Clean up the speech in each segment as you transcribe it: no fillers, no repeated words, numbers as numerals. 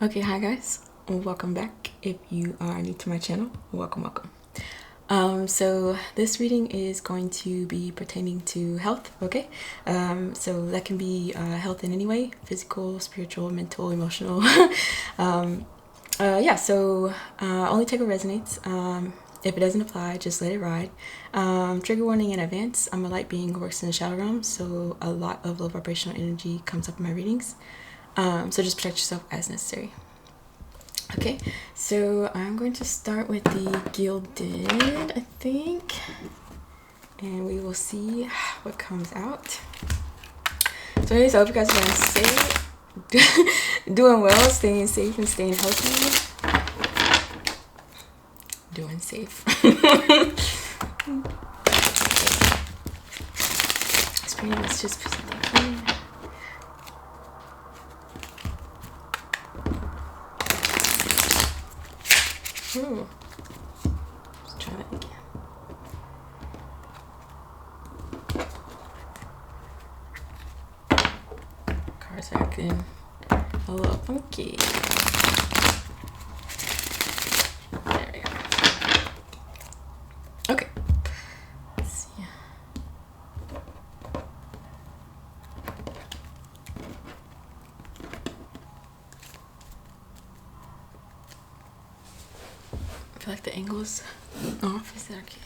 Okay, hi guys, welcome back. If you are new to my channel, welcome. So this reading is going to be pertaining to health, okay? So that can be health in any way, physical, spiritual, mental, emotional. Yeah, so only take what resonates. If it doesn't apply, just let it ride. Trigger warning in advance. I'm a light being who works in the shadow realm, so a lot of low vibrational energy comes up in my readings. So just protect yourself as necessary. Okay, so I'm going to start with the Gilded, I think, and we will see what comes out. So anyways, I hope you guys are doing safe, doing well, staying safe and staying healthy. Doing safe. Let's just put that here. Let's try that again. Cards acting a little funky. There we go. Okay. Let's see. I feel like the angle's off. Is that okay?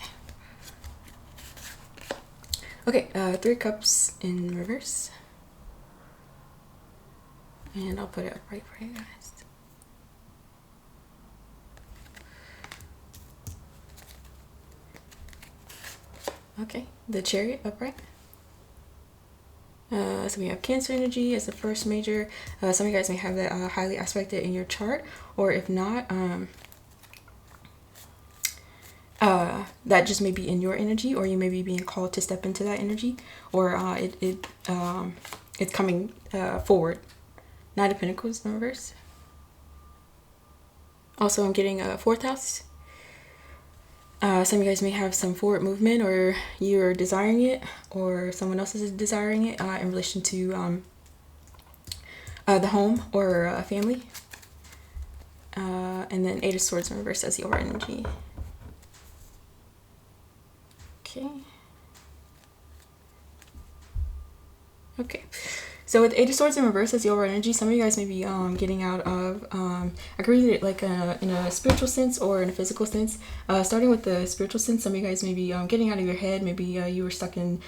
Okay, 3 cups in reverse. And I'll put it upright for you guys. Okay, the Chariot upright. So we have Cancer energy as the first major. Some of you guys may have that highly aspected in your chart, or if not, that just may be in your energy, or you may be being called to step into that energy, or it's coming forward. Knight of Pentacles in reverse. Also, I'm getting a 4th house. Some of you guys may have some forward movement, or you're desiring it, or someone else is desiring it in relation to the home or a family. And then 8 of Swords in reverse as the overall energy. Okay. So with 8 of Swords in reverse as the overall energy, some of you guys may be getting out of, I could read it like in a spiritual sense or in a physical sense. Starting with the spiritual sense, some of you guys may be getting out of your head. Maybe you were stuck in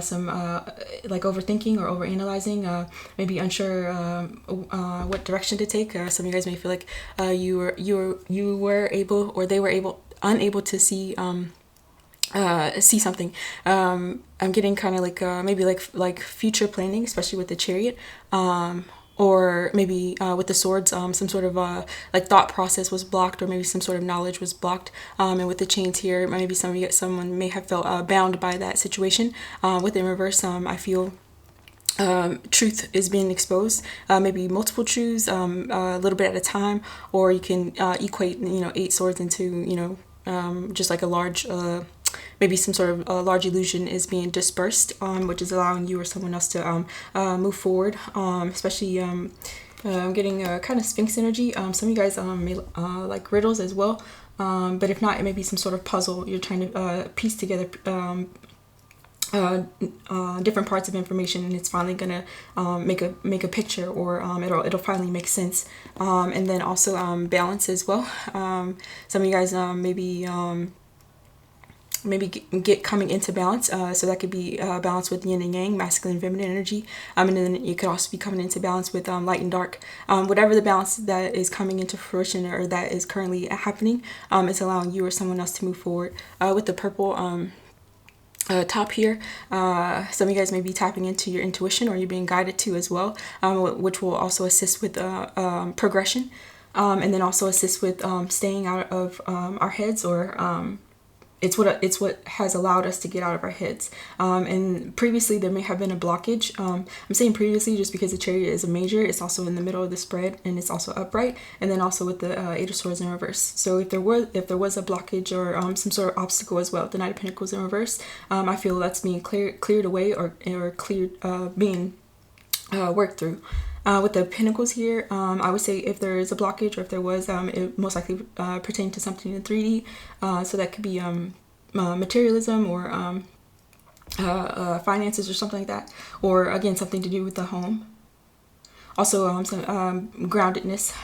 some like overthinking or overanalyzing, maybe unsure what direction to take. Some of you guys may feel like you were able, or they were unable to see something. I'm getting kind of like maybe like future planning, especially with the Chariot, or maybe with the Swords, some sort of like thought process was blocked, or maybe some sort of knowledge was blocked. And with the Chains here, maybe someone may have felt bound by that situation. With in reverse, I feel truth is being exposed, maybe multiple truths, a little bit at a time, or you can equate 8 swords into just like a large maybe some sort of large illusion is being dispersed, which is allowing you or someone else to move forward, especially I'm getting kind of Sphinx energy. Some of you guys may like riddles as well, but if not, it may be some sort of puzzle you're trying to piece together different parts of information, and it's finally gonna make a picture, or it'll finally make sense. And then also balance as well. Some of you guys maybe get coming into balance, so that could be balance with yin and yang, masculine and feminine energy, and then you could also be coming into balance with light and dark. Whatever the balance that is coming into fruition, or that is currently happening, is allowing you or someone else to move forward. With the purple top here, some of you guys may be tapping into your intuition, or you're being guided to as well, which will also assist with progression, and then also assist with staying out of our heads, or it's what has allowed us to get out of our heads. And previously there may have been a blockage. I'm saying previously just because the Chariot is a major. It's also in the middle of the spread, and it's also upright, and then also with the 8 of Swords in reverse. So if there was a blockage, or some sort of obstacle as well, the Knight of Pentacles in reverse, I feel that's being cleared away, or cleared, being worked through. With the pentacles here, I would say if there is a blockage, or if there was, it most likely pertain to something in 3D. So that could be materialism, or finances, or something like that, or again something to do with the home. Also, some groundedness.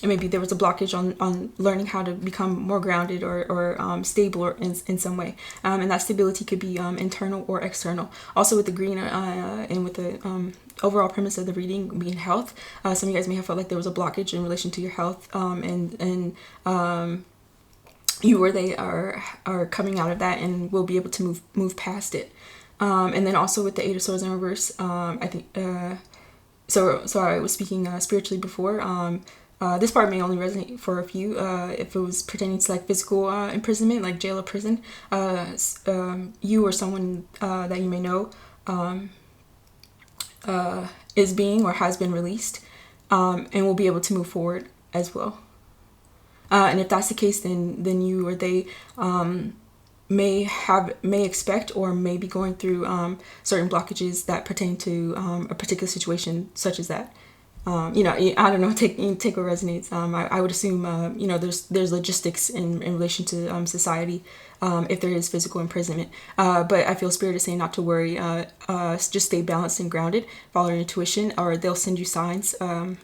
And maybe there was a blockage on learning how to become more grounded, or stable, or in some way. And that stability could be internal or external. Also with the green, and with the overall premise of the reading being health, some of you guys may have felt like there was a blockage in relation to your health, and you or they are coming out of that and will be able to move past it. And then also with the 8 of Swords in reverse, I think so I was speaking spiritually before. This part may only resonate for a few, if it was pertaining to like physical imprisonment, like jail or prison. You or someone that you may know is being or has been released, and will be able to move forward as well. And if that's the case, then you or they may expect, or may be going through certain blockages that pertain to a particular situation, such as that. I don't know, take what resonates. I would assume, there's logistics in relation to society, if there is physical imprisonment. But I feel Spirit is saying not to worry, just stay balanced and grounded, follow your intuition, or they'll send you signs through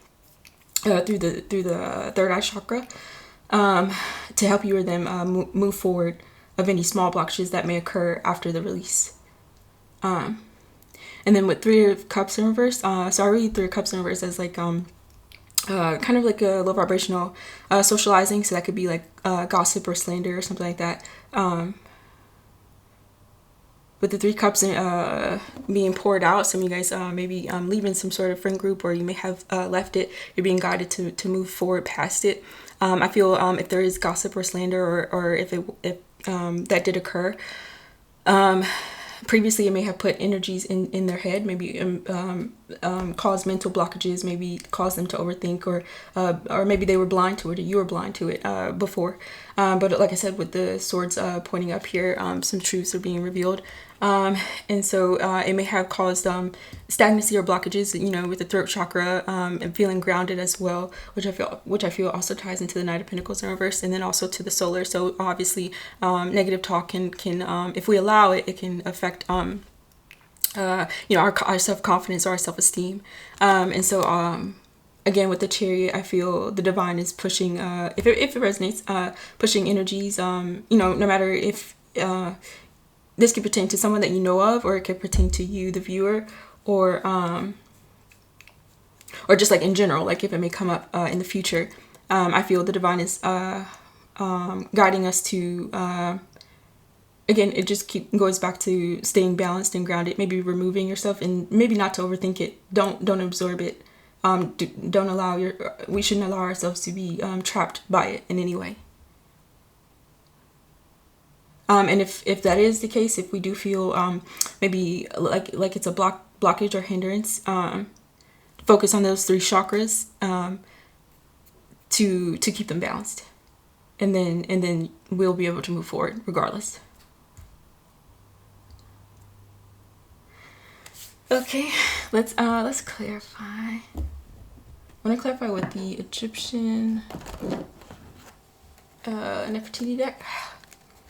the third eye chakra, to help you or them move forward of any small blockages that may occur after the release. And then with 3 of Cups in reverse, so I read 3 of Cups in reverse as like kind of like a low vibrational socializing. So that could be like gossip or slander or something like that. With the 3 cups being poured out, some of you guys maybe leaving some sort of friend group, or you may have left it. You're being guided to move forward past it. I feel if there is gossip or slander, or if that did occur, previously, it may have put energies in their head, maybe caused mental blockages, maybe caused them to overthink, or maybe they were blind to it, or you were blind to it before. But like I said, with the swords pointing up here, some truths are being revealed. And so it may have caused stagnancy or blockages, with the throat chakra, and feeling grounded as well, which I feel also ties into the Knight of Pentacles in reverse, and then also to the solar. So obviously, negative talk can if we allow it, it can affect our self-confidence or our self-esteem. And so again, with the Chariot, I feel the divine is pushing, if it resonates, pushing energies, no matter if this could pertain to someone that you know of, or it could pertain to you, the viewer, or just like in general, like if it may come up in the future. I feel the divine is guiding us to, again, it just goes back to staying balanced and grounded, maybe removing yourself, and maybe not to overthink it. Don't absorb it. Don't allow we shouldn't allow ourselves to be trapped by it in any way. And if that is the case, if we do feel maybe like it's a blockage or hindrance, focus on those 3 chakras to keep them balanced, and then we'll be able to move forward regardless. Okay, let's clarify. I want to clarify with the Egyptian Nefertiti deck.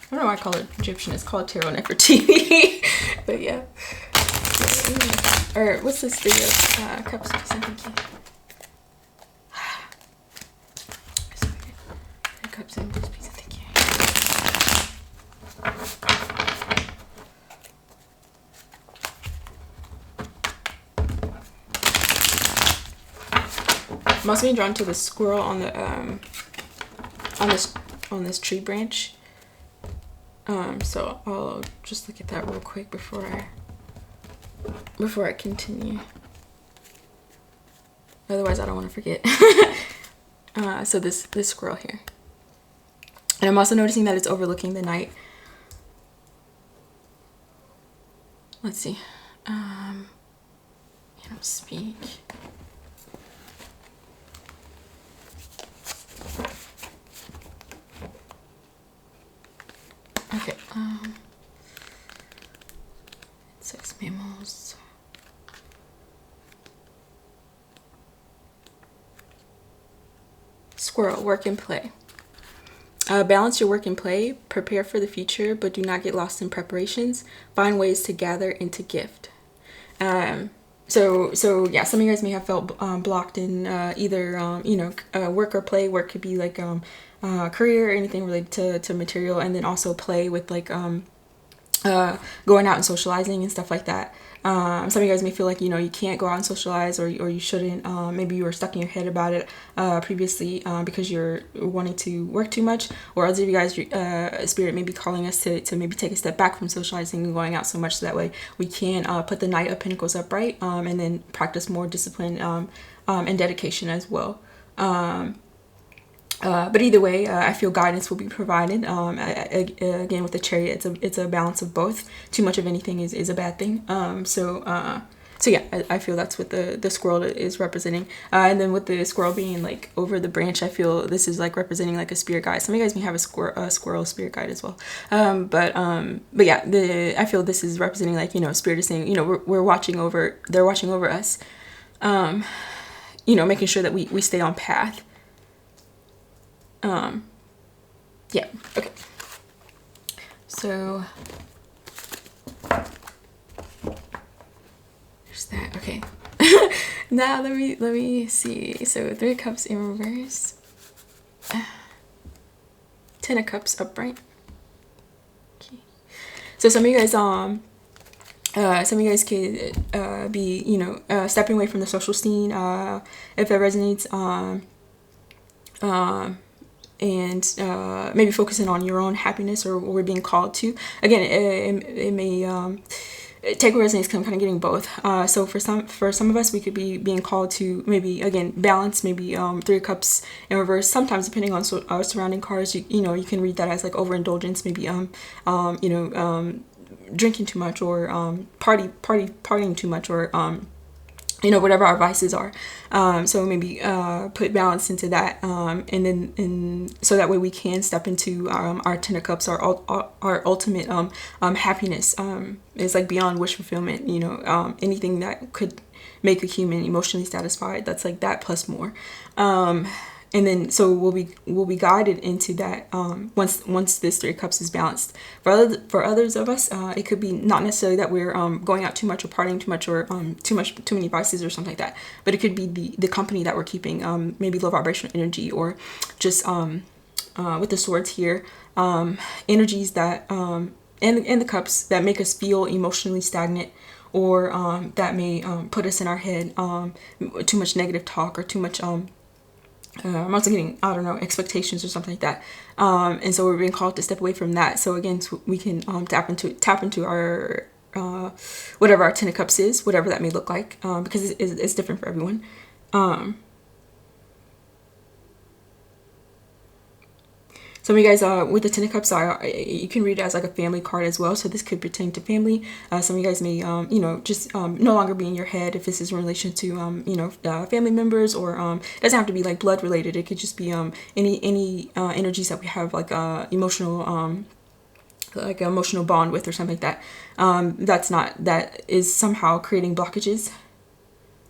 I don't know why I call it Egyptian. It's called Tarot Nefertiti. But yeah. Or what's this video? Cups, thank you. Cups and this piece, thank you. I'm also being drawn to the squirrel on the on this tree branch. So I'll just look at that real quick before I continue. Otherwise, I don't want to forget. So this squirrel here, and I'm also noticing that it's overlooking the night. Let's see. You don't speak. Okay, insects, mammals. Squirrel, work and play. Balance your work and play. Prepare for the future, but do not get lost in preparations. Find ways to gather and to gift. So yeah, some of you guys may have felt blocked in either work or play. Work could be like career or anything related to material, and then also play with like going out and socializing and stuff like that. Some of you guys may feel like, you can't go out and socialize, or you shouldn't. Maybe you were stuck in your head about it previously because you're wanting to work too much, or others of you guys, Spirit may be calling us to maybe take a step back from socializing and going out so much, so that way we can put the Knight of Pentacles upright, and then practice more discipline and dedication as well. But either way, I feel guidance will be provided. Again, with the Chariot, it's a balance of both. Too much of anything is a bad thing. So yeah, I feel that's what the squirrel is representing. And then with the squirrel being like over the branch, I feel this is like representing like a spirit guide. Some of you guys may have a squirrel spirit guide as well. But yeah, I feel this is representing like, Spirit is saying, we're watching over, they're watching over us. Making sure that we stay on path. Yeah, okay. So there's that. Okay. Now let me see. So 3 of Cups in reverse. 10 of Cups upright. Okay. So some of you guys could be, stepping away from the social scene, if that resonates, and maybe focusing on your own happiness, or what we're being called to. Again, it may take resonance, kind of getting both. So for some of us, we could be being called to maybe, again, balance, maybe 3 of Cups in reverse. Sometimes, depending on our surrounding cards, you can read that as like overindulgence, maybe drinking too much, or partying too much, or whatever our vices are. So maybe put balance into that, and then so that way we can step into our 10 of Cups, our ultimate happiness. It's like beyond wish fulfillment. Anything that could make a human emotionally satisfied. That's like that plus more. And then so we'll be guided into that once this 3 of Cups is balanced. For others of us, it could be not necessarily that we're going out too much, or partying too much, or too many vices or something like that. But it could be the company that we're keeping, maybe low vibrational energy, or just with the Swords here, energies that and the Cups that make us feel emotionally stagnant, or that may put us in our head, too much negative talk, or too much I'm also getting, expectations or something like that. And so we're being called to step away from that. So again, we can tap into our whatever our 10 of Cups is, whatever that may look like, because it's different for everyone. Some of you guys, with the 10 of Cups, you can read it as like a family card as well. So this could pertain to family. Some of you guys may, just no longer be in your head if this is in relation to, family members, or it doesn't have to be like blood related. It could just be any energies that we have like emotional bond with, or something like that. That is somehow creating blockages.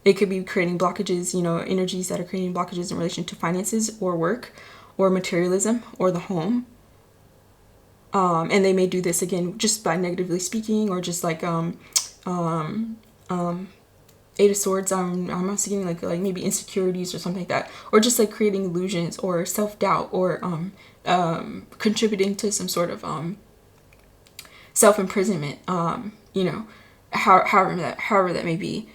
It could be creating blockages, energies that are creating blockages in relation to finances, or work, or materialism, or the home. And they may do this again just by negatively speaking, or just like 8 of Swords. I'm also getting like maybe insecurities or something like that, or just like creating illusions, or self-doubt, or contributing to some sort of self-imprisonment, however that may be.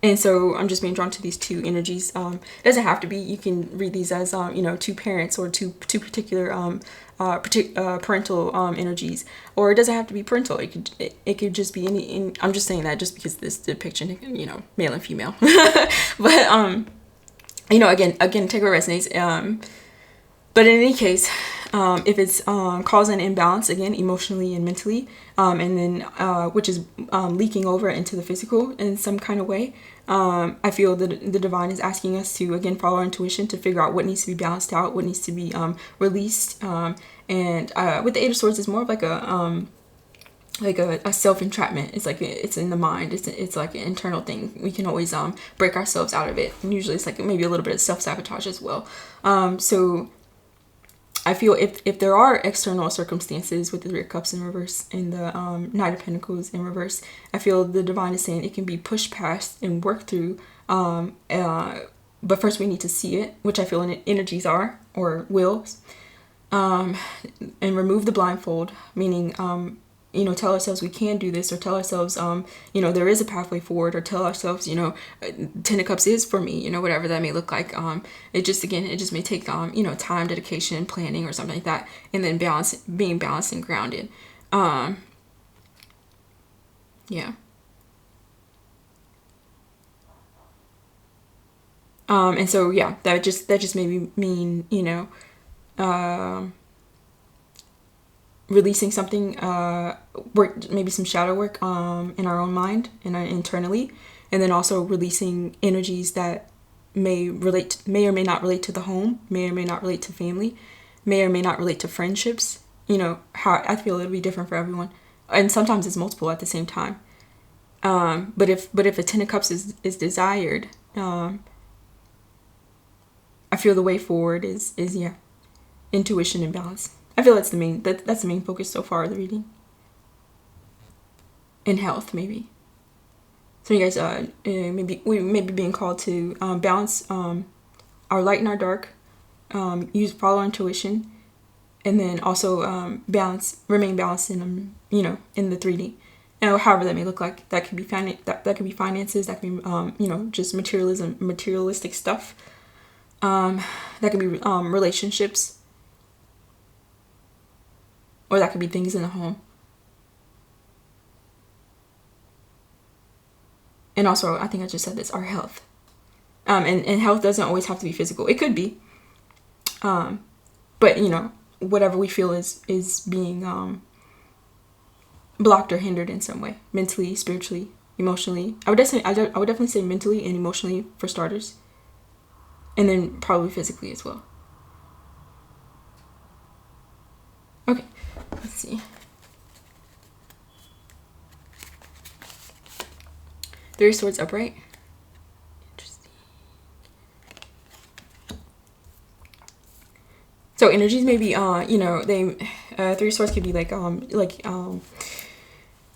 And so I'm just being drawn to these 2 energies. It doesn't have to be. You can read these as 2 parents, or two particular parental energies, or it doesn't have to be parental. It could just be any. I'm just saying that just because this depiction, male and female. But again, take what resonates. But in any case, if it's causing imbalance, again, emotionally and mentally, and then which is leaking over into the physical in some kind of way, I feel that the divine is asking us to, again, follow our intuition to figure out what needs to be balanced out, what needs to be released. And with the 8 of Swords, it's more of like a like a self-entrapment. It's like it's in the mind. It's like an internal thing. We can always break ourselves out of it, and usually it's like maybe a little bit of self-sabotage as well. So I feel if there are external circumstances with the Three of Cups in reverse and the Knight of Pentacles in reverse, I feel the divine is saying it can be pushed past and worked through. But first we need to see it, which I feel energies are or wills, and remove the blindfold, meaning tell ourselves we can do this, or tell ourselves there is a pathway forward, or tell ourselves Ten of Cups is for me, whatever that may look like. It just may take time, dedication, planning, or something like that, and then being balanced and grounded. Yeah. And so yeah, that just maybe mean releasing something, work, maybe some shadow work in our own mind and internally, and then also releasing energies that may or may not relate to the home, may or may not relate to family, may or may not relate to friendships. How I feel it'll be different for everyone, and sometimes it's multiple at the same time. But if a Ten of Cups is desired, I feel the way forward is intuition and balance. I feel that's the main focus so far of the reading. In health, maybe. So you guys, maybe we may be being called to balance our light and our dark, follow our intuition, and then also remain balanced in in the 3D. And however that may look like. That could be that could be finances. That could be just materialistic stuff. That could be relationships, or that could be things in the home. And also, I think I just said this, our health. And health doesn't always have to be physical. It could be. But, whatever we feel is being blocked or hindered in some way. Mentally, spiritually, emotionally. I would definitely say mentally and emotionally for starters. And then probably physically as well. Okay, let's see. Three of Swords upright. Interesting. So energies maybe Three of Swords could be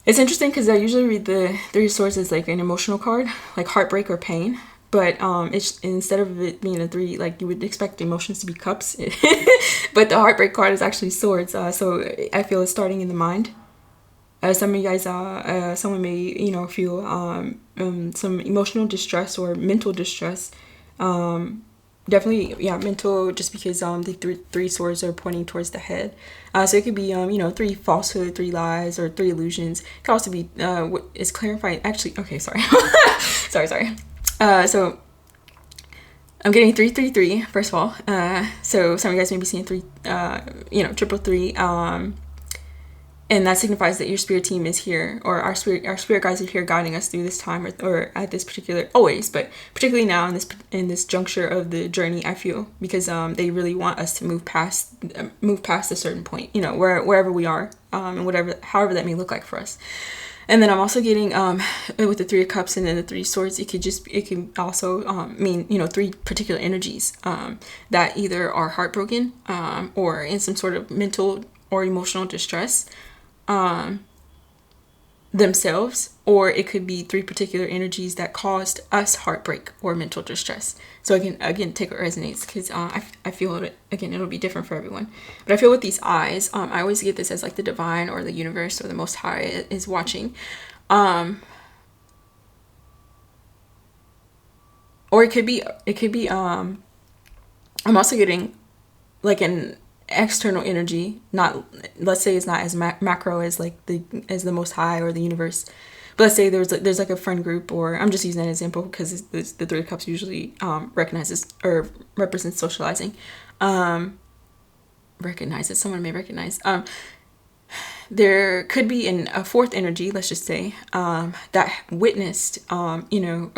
it's interesting because I usually read the Three of Swords as like an emotional card, like heartbreak or pain. But it's instead of it being a 3, like you would expect emotions to be cups, but the heartbreak card is actually swords. So I feel it's starting in the mind. Some of you guys, someone may feel some emotional distress or mental distress. Definitely, mental, just because the three swords are pointing towards the head. So it could be 3 falsehood, 3 lies, or 3 illusions. It could also be what is clarifying. Actually, okay, sorry, sorry. So I'm getting 333 first of all. So some of you guys may be seeing 3, triple 3. And that signifies that your spirit team is here, or our spirit guides are here guiding us through this time, or at this particular, always, but particularly now in this juncture of the journey. I feel because they really want us to move past a certain point, wherever we are, and however that may look like for us. And then I'm also getting with the 3 of Cups and then the 3 Swords, it can also mean 3 particular energies that either are heartbroken or in some sort of mental or emotional distress themselves, or it could be 3 particular energies that caused us heartbreak or mental distress. So again take what resonates, because I feel it, again, it'll be different for everyone. But I feel with these eyes, I always get this as like the divine or the universe or the Most High is watching, or it could be I'm also getting like an external energy, not, let's say it's not as macro as like the Most High or the universe, but let's say there's like a friend group, or I'm just using that example because the 3 of Cups usually recognizes or represents socializing, someone may recognize, there could be a 4th energy, let's just say, that witnessed a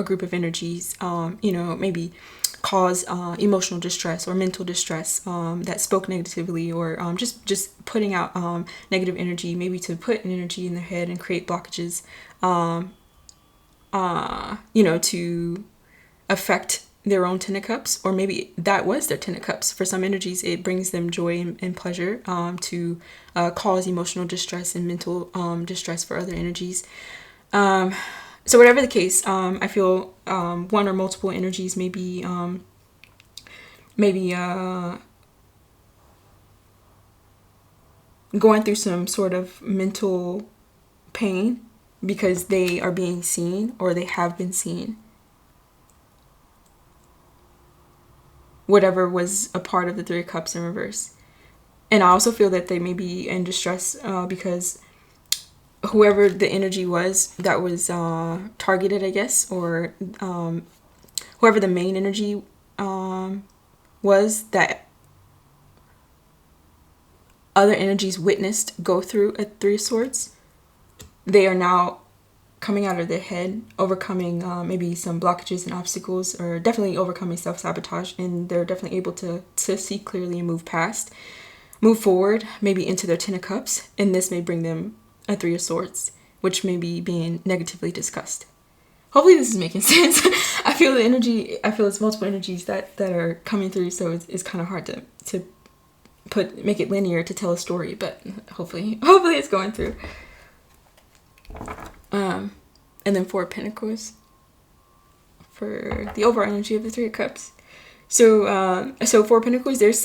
group of energies, maybe cause emotional distress or mental distress, that spoke negatively, or just putting out negative energy, maybe to put an energy in their head and create blockages, to affect their own ten of cups, or maybe that was their ten of cups. For some energies, it brings them joy and pleasure, to cause emotional distress and mental distress for other energies. So whatever the case, I feel one or multiple energies may be going through some sort of mental pain because they are being seen, or they have been seen. Whatever was a part of the Three of Cups in reverse. And I also feel that they may be in distress because whoever the energy was that was targeted, I guess, or whoever the main energy was that other energies witnessed go through a Three of Swords, they are now coming out of their head, overcoming maybe some blockages and obstacles, or definitely overcoming self-sabotage, and they're definitely able to see clearly and move forward, maybe into their Ten of Cups, and this may bring them a Three of Swords, which may be being negatively discussed. Hopefully this is making sense. I feel it's multiple energies that are coming through, so it's kind of hard to make it linear to tell a story, but hopefully it's going through. And then Four of Pentacles for the overall energy of the Three of Cups. So Four of Pentacles, there's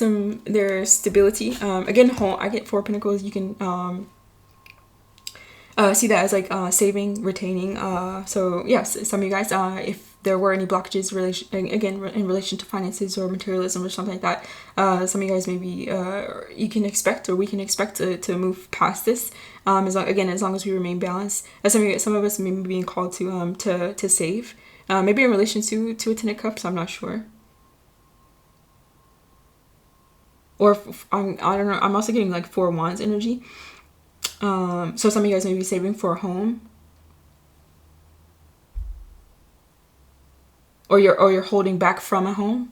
stability. Again, I get Four of Pentacles. You can see that as like saving, retaining. So yes, some of you guys, if there were any blockages in relation to finances or materialism or something like that, some of you guys maybe we can expect to move past this. As long as we remain balanced. Some of us may be being called to save, maybe in relation to a Ten of Cups. I'm not sure. Or I don't know. I'm also getting like Four of Wands energy. So some of you guys may be saving for a home, or you're holding back from a home.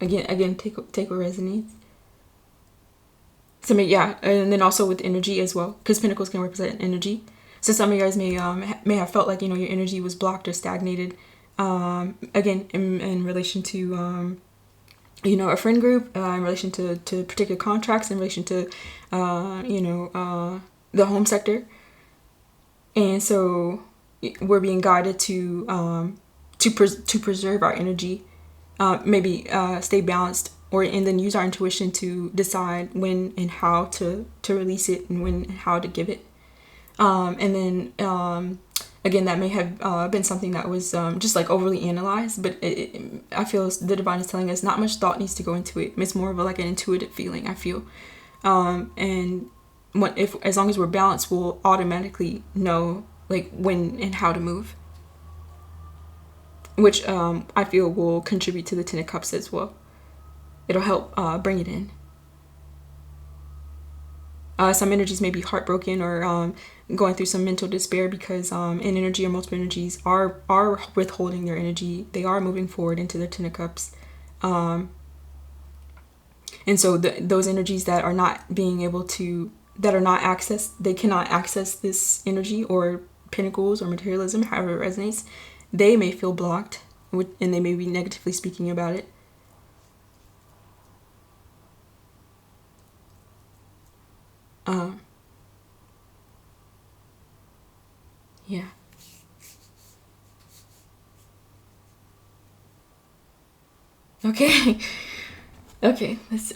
Again, take what resonates. And then also with energy as well, because Pentacles can represent energy. So some of you guys may have felt like your energy was blocked or stagnated. Again, in relation to a friend group, in relation to particular contracts, in relation to the home sector, and so we're being guided to preserve our energy, maybe stay balanced, and then use our intuition to decide when and how to release it, and when and how to give it. And then again, that may have been something that was just like overly analyzed, but I feel the divine is telling us not much thought needs to go into it. It's more of like an intuitive feeling, I feel. And as long as we're balanced, we'll automatically know like when and how to move, which I feel will contribute to the Ten of Cups as well. It'll help bring it in. Some energies may be heartbroken or going through some mental despair because an energy or multiple energies are withholding their energy. They are moving forward into their Ten of Cups. And so those energies that are not accessed, they cannot access this energy or Pentacles or materialism, however it resonates. They may feel blocked, and they may be negatively speaking about it. Yeah. Okay. Okay. Let's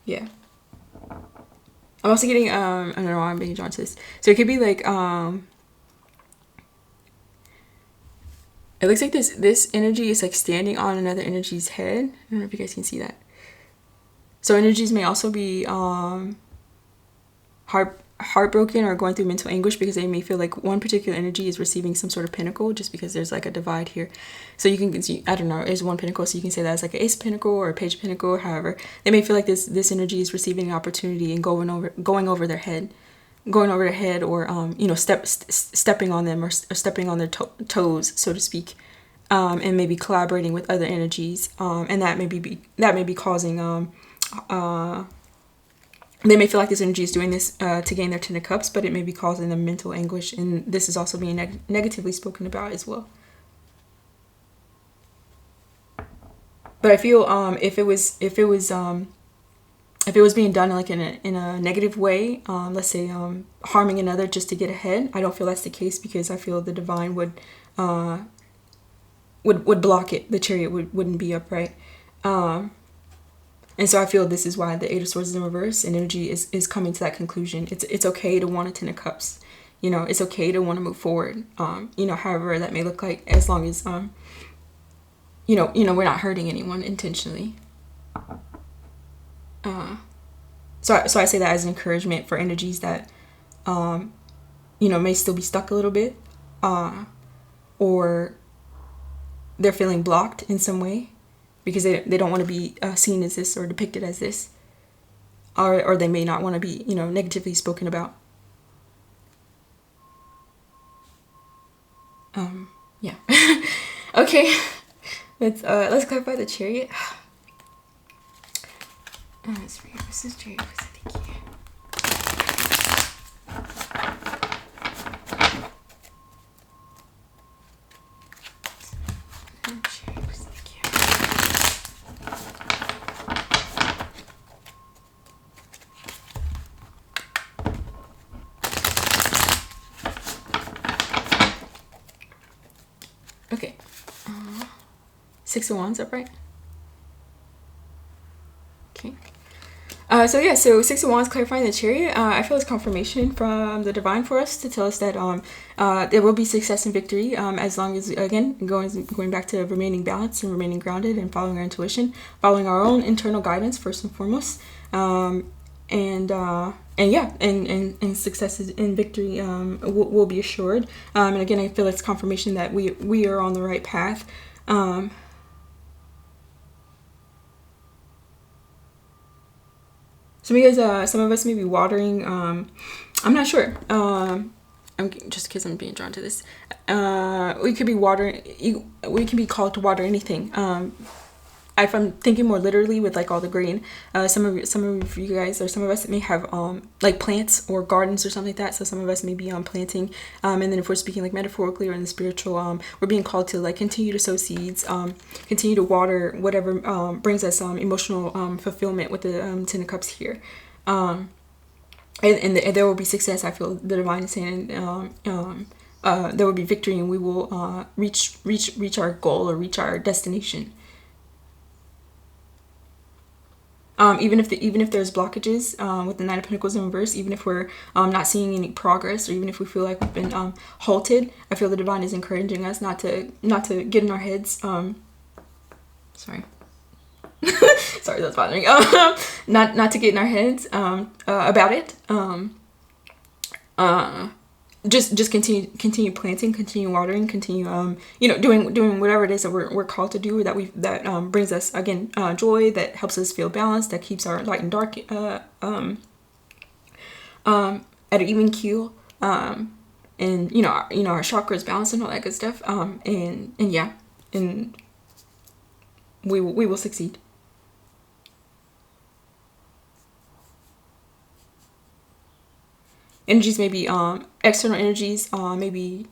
yeah. I'm also getting I don't know why I'm being drawn to this. So it could be like it looks like this energy is like standing on another energy's head. I don't know if you guys can see that. So energies may also be heartbroken or going through mental anguish because they may feel like one particular energy is receiving some sort of pentacle, just because there's like a divide here. So you can see, I don't know, there's one pentacle, so you can say that's like an ace of pentacle or a page of pentacle. However, they may feel like this energy is receiving an opportunity and going over their head. going over their head, or stepping on them, or stepping on their toes, so to speak, and maybe collaborating with other energies, and that may be causing they may feel like this energy is doing this to gain their Ten of Cups, but it may be causing them mental anguish, and this is also being negatively spoken about as well. But I feel if it was being done like in a negative way, let's say harming another just to get ahead, I don't feel that's the case, because I feel the divine would block it. The Chariot wouldn't be upright. And so I feel this is why the Eight of Swords is in reverse, and energy is coming to that conclusion. It's okay to want a Ten of Cups. It's okay to want to move forward. However that may look like, as long as we're not hurting anyone intentionally. So I say that as an encouragement for energies that may still be stuck a little bit, or they're feeling blocked in some way, because they don't want to be seen as this or depicted as this, or they may not want to be negatively spoken about. Yeah. Okay. Let's clarify the Chariot. Let's read this is Chariot. Thank you. Okay. Six of Wands upright. Okay. So Six of Wands clarifying the Chariot. I feel it's confirmation from the divine for us to tell us that there will be success and victory, as long as, again, going back to remaining balanced and remaining grounded and following our intuition, following our own internal guidance first and foremost, and success and victory will be assured. And again, I feel it's confirmation that we are on the right path. Some of us may be watering. I'm not sure. I'm just because I'm being drawn to this. We could be watering. We can be called to water anything. If I'm thinking more literally with like all the green, some of you guys, or some of us may have like plants or gardens or something like that. So some of us may be planting, and then if we're speaking like metaphorically or in the spiritual, we're being called to like continue to sow seeds, continue to water whatever brings us emotional fulfillment with the Ten of Cups here, and there will be success. I feel the divine is saying there will be victory, and we will reach our goal or reach our destination. Even if there's blockages with the Nine of Pentacles in reverse, even if we're not seeing any progress, or even if we feel like we've been halted, I feel the divine is encouraging us not to get in our heads. Sorry, sorry, that's bothering. Not to get in our heads about it. Just continue planting, continue watering, continue doing whatever it is that we're called to do, that brings us again joy, that helps us feel balanced, that keeps our light and dark at an even keel, and our chakras balanced and all that good stuff, and we will succeed. Energies may be external energies, maybe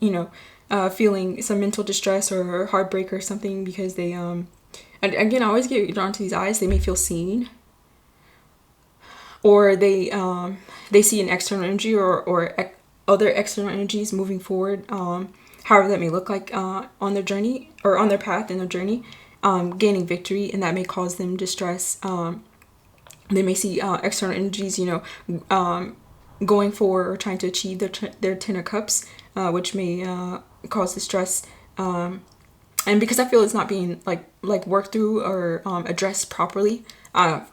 feeling some mental distress or heartbreak or something, because they again, I always get drawn to these eyes. They may feel seen, or they see an external energy or other external energies moving forward, however that may look like, on their journey or on their path in their journey, gaining victory, and that may cause them distress. They may see external energies, going for or trying to achieve their Ten of Cups, which may cause distress, and because I feel it's not being like worked through or addressed properly,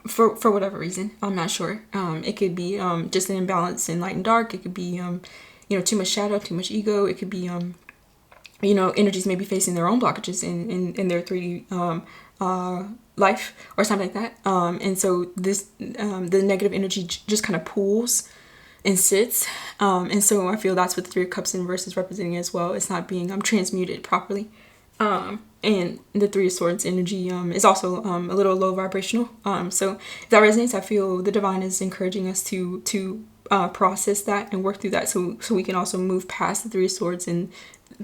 for whatever reason, I'm not sure. It could be just an imbalance in light and dark. It could be too much shadow, too much ego. It could be energies may be facing their own blockages in their 3D life or something like that, and so this the negative energy just kind of pools and sits. And so I feel that's what the Three of Cups in reverse is representing as well. It's not being transmuted properly. And the Three of Swords energy is also a little low vibrational. So if that resonates, I feel the divine is encouraging us to process that and work through that, so we can also move past the Three of Swords and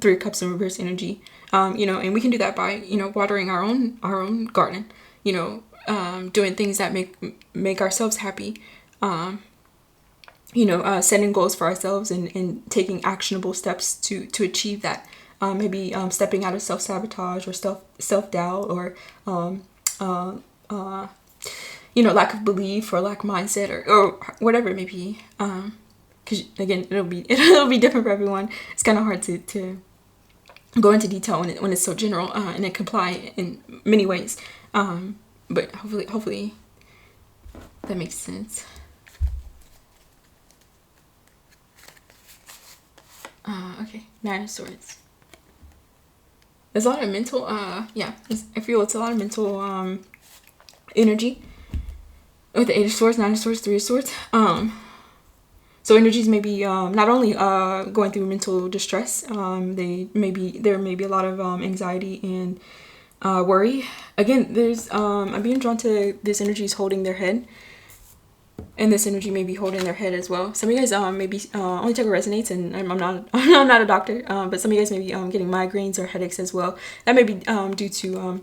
Three of Cups in reverse energy. And we can do that by watering our own garden. Doing things that make ourselves happy. Setting goals for ourselves and taking actionable steps to achieve that. Maybe stepping out of self-sabotage or self-doubt or lack of belief or lack of mindset or whatever it may be. Because again, it'll be different for everyone. It's kind of hard to go into detail when it's so general, and it can apply in many ways. But hopefully that makes sense. Okay, Nine of Swords. There's a lot of mental, I feel it's a lot of mental energy with the Eight of Swords, Nine of Swords, Three of Swords. So energies may be not only going through mental distress, there may be a lot of anxiety and worry. Again, I'm being drawn to this energy is holding their head. And this energy may be holding their head as well. Some of you guys maybe only take what resonates, and I'm not a doctor, but some of you guys may be getting migraines or headaches as well. That may be due to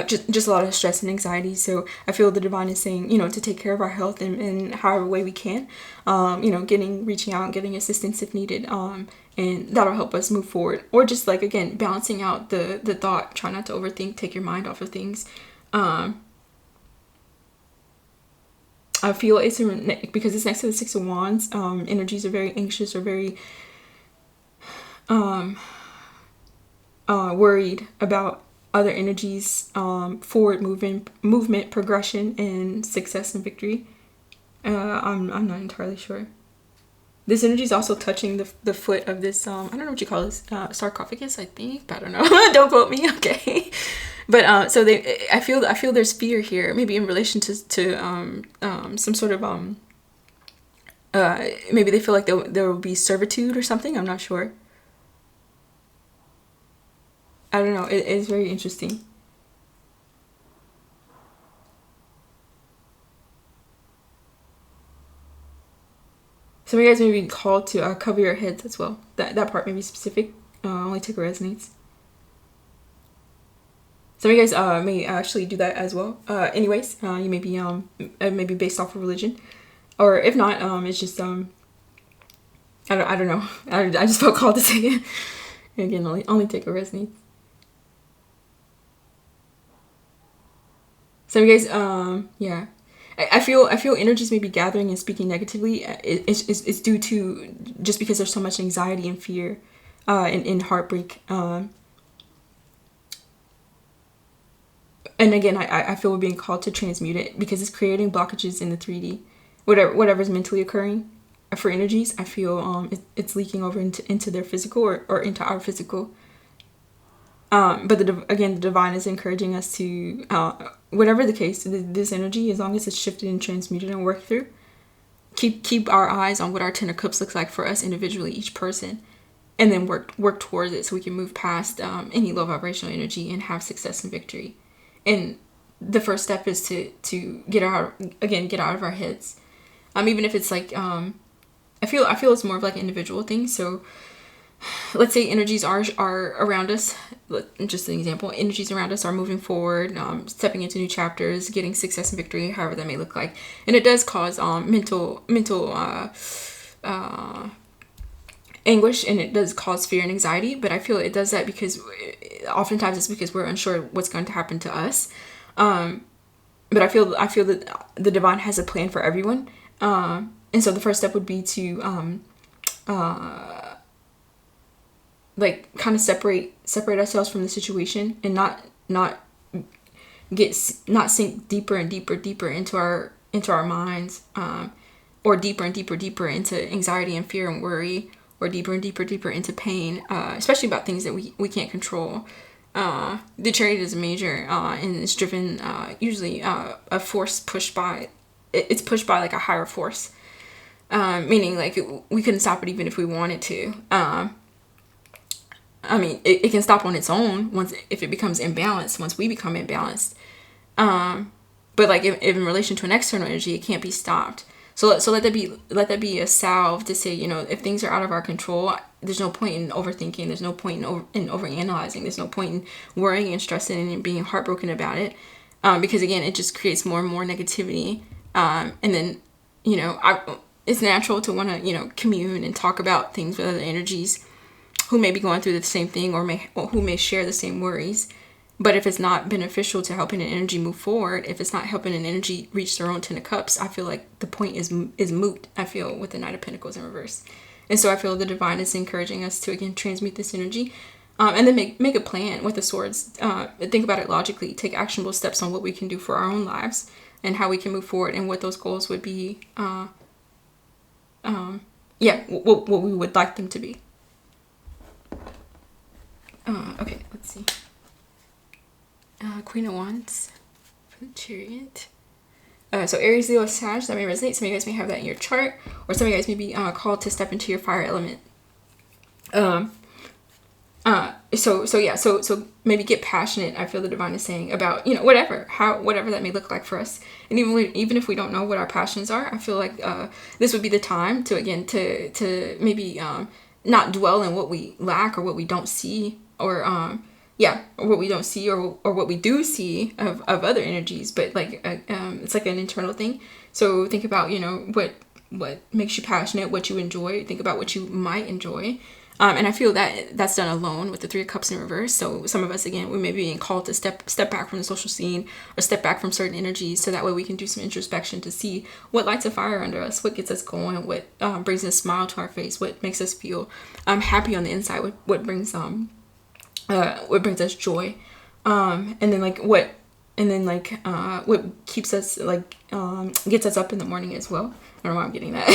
just a lot of stress and anxiety. So I feel the divine is saying, to take care of our health in however way we can. Reaching out and getting assistance if needed. And that'll help us move forward. Or just again, balancing out the thought. Try not to overthink. Take your mind off of things. I feel it's because it's next to the Six of Wands. Energies are very anxious or very worried about other energies, forward movement, progression, and success and victory. I'm not entirely sure. This energy is also touching the foot of this. I don't know what you call this, sarcophagus, I think. But I don't know. Don't quote me. Okay. But I feel there's fear here, maybe in relation to some sort of maybe they feel like there will be servitude or something. I'm not sure. I don't know. It is very interesting. Some of you guys may be called to cover your heads as well. That part may be specific. Only take what resonates. Some of you guys may actually do that as well. Anyways, you may be maybe based off of religion, or if not, it's just I don't know. I just felt called to say it. Again, only take what resonates. Some of you guys, yeah. I feel energies may be gathering and speaking negatively. It's due to just because there's so much anxiety and fear, and heartbreak. And again, I feel we're being called to transmute it because it's creating blockages in the 3D. Whatever's mentally occurring for energies, I feel it's leaking over into their physical or into our physical. But the divine is encouraging us to, whatever the case, this energy, as long as it's shifted and transmuted and worked through, keep our eyes on what our Ten of Cups looks like for us individually, each person, and then work towards it so we can move past any low vibrational energy and have success and victory. And the first step is to get out of our heads. Even if it's I feel it's more of an individual thing. So let's say energies are around us. Just an example, energies around us are moving forward, stepping into new chapters, getting success and victory, however that may look like. And it does cause mental anguish, and it does cause fear and anxiety. But I feel it does that because oftentimes it's because we're unsure what's going to happen to us. But I feel that the divine has a plan for everyone. And so the first step would be to kind of separate ourselves from the situation and not sink deeper and deeper into our minds, or deeper and deeper into anxiety and fear and worry, or deeper and deeper into pain, especially about things that we can't control. The Chariot is major, and it's driven usually a force pushed by a higher force. Meaning like we couldn't stop it even if we wanted to. I mean, it can stop on its own once if it becomes imbalanced. Once we become imbalanced, but like if in relation to an external energy, it can't be stopped. So let that be a salve to say, you know, if things are out of our control, there's no point in overthinking. There's no point in overanalyzing. There's no point in worrying and stressing and being heartbroken about it, because again, it just creates more and more negativity. And then, you know, it's natural to want to, you know, commune and talk about things with other energies who may be going through the same thing or who may share the same worries. But if it's not beneficial to helping an energy move forward, if it's not helping an energy reach their own Ten of Cups, I feel like the point is moot, I feel, with the Knight of Pentacles in reverse. And so I feel the divine is encouraging us to, again, transmute this energy, and then make a plan with the swords. Think about it logically. Take actionable steps on what we can do for our own lives and how we can move forward and what those goals would be. What we would like them to be. Okay, let's see. Queen of Wands for the Chariot. So Aries, Leo, Sag, that may resonate. Some of you guys may have that in your chart, or some of you guys may be called to step into your fire element. So maybe get passionate. I feel the divine is saying about, you know, whatever that may look like for us. And even if we don't know what our passions are, I feel like this would be the time to, again, to maybe not dwell in what we lack or what we don't see, or what we don't see, or what we do see of other energies, but like it's like an internal thing. So think about, you know, what makes you passionate, what you enjoy. Think about what you might enjoy. And I feel that that's done alone with the Three of Cups in reverse. So some of us, again, we may be being called to step back from the social scene or step back from certain energies, so that way we can do some introspection to see what lights a fire under us, what gets us going, what brings a smile to our face, what makes us feel happy on the inside, what brings us joy, and then what keeps us gets us up in the morning as well. I don't know why I'm getting that.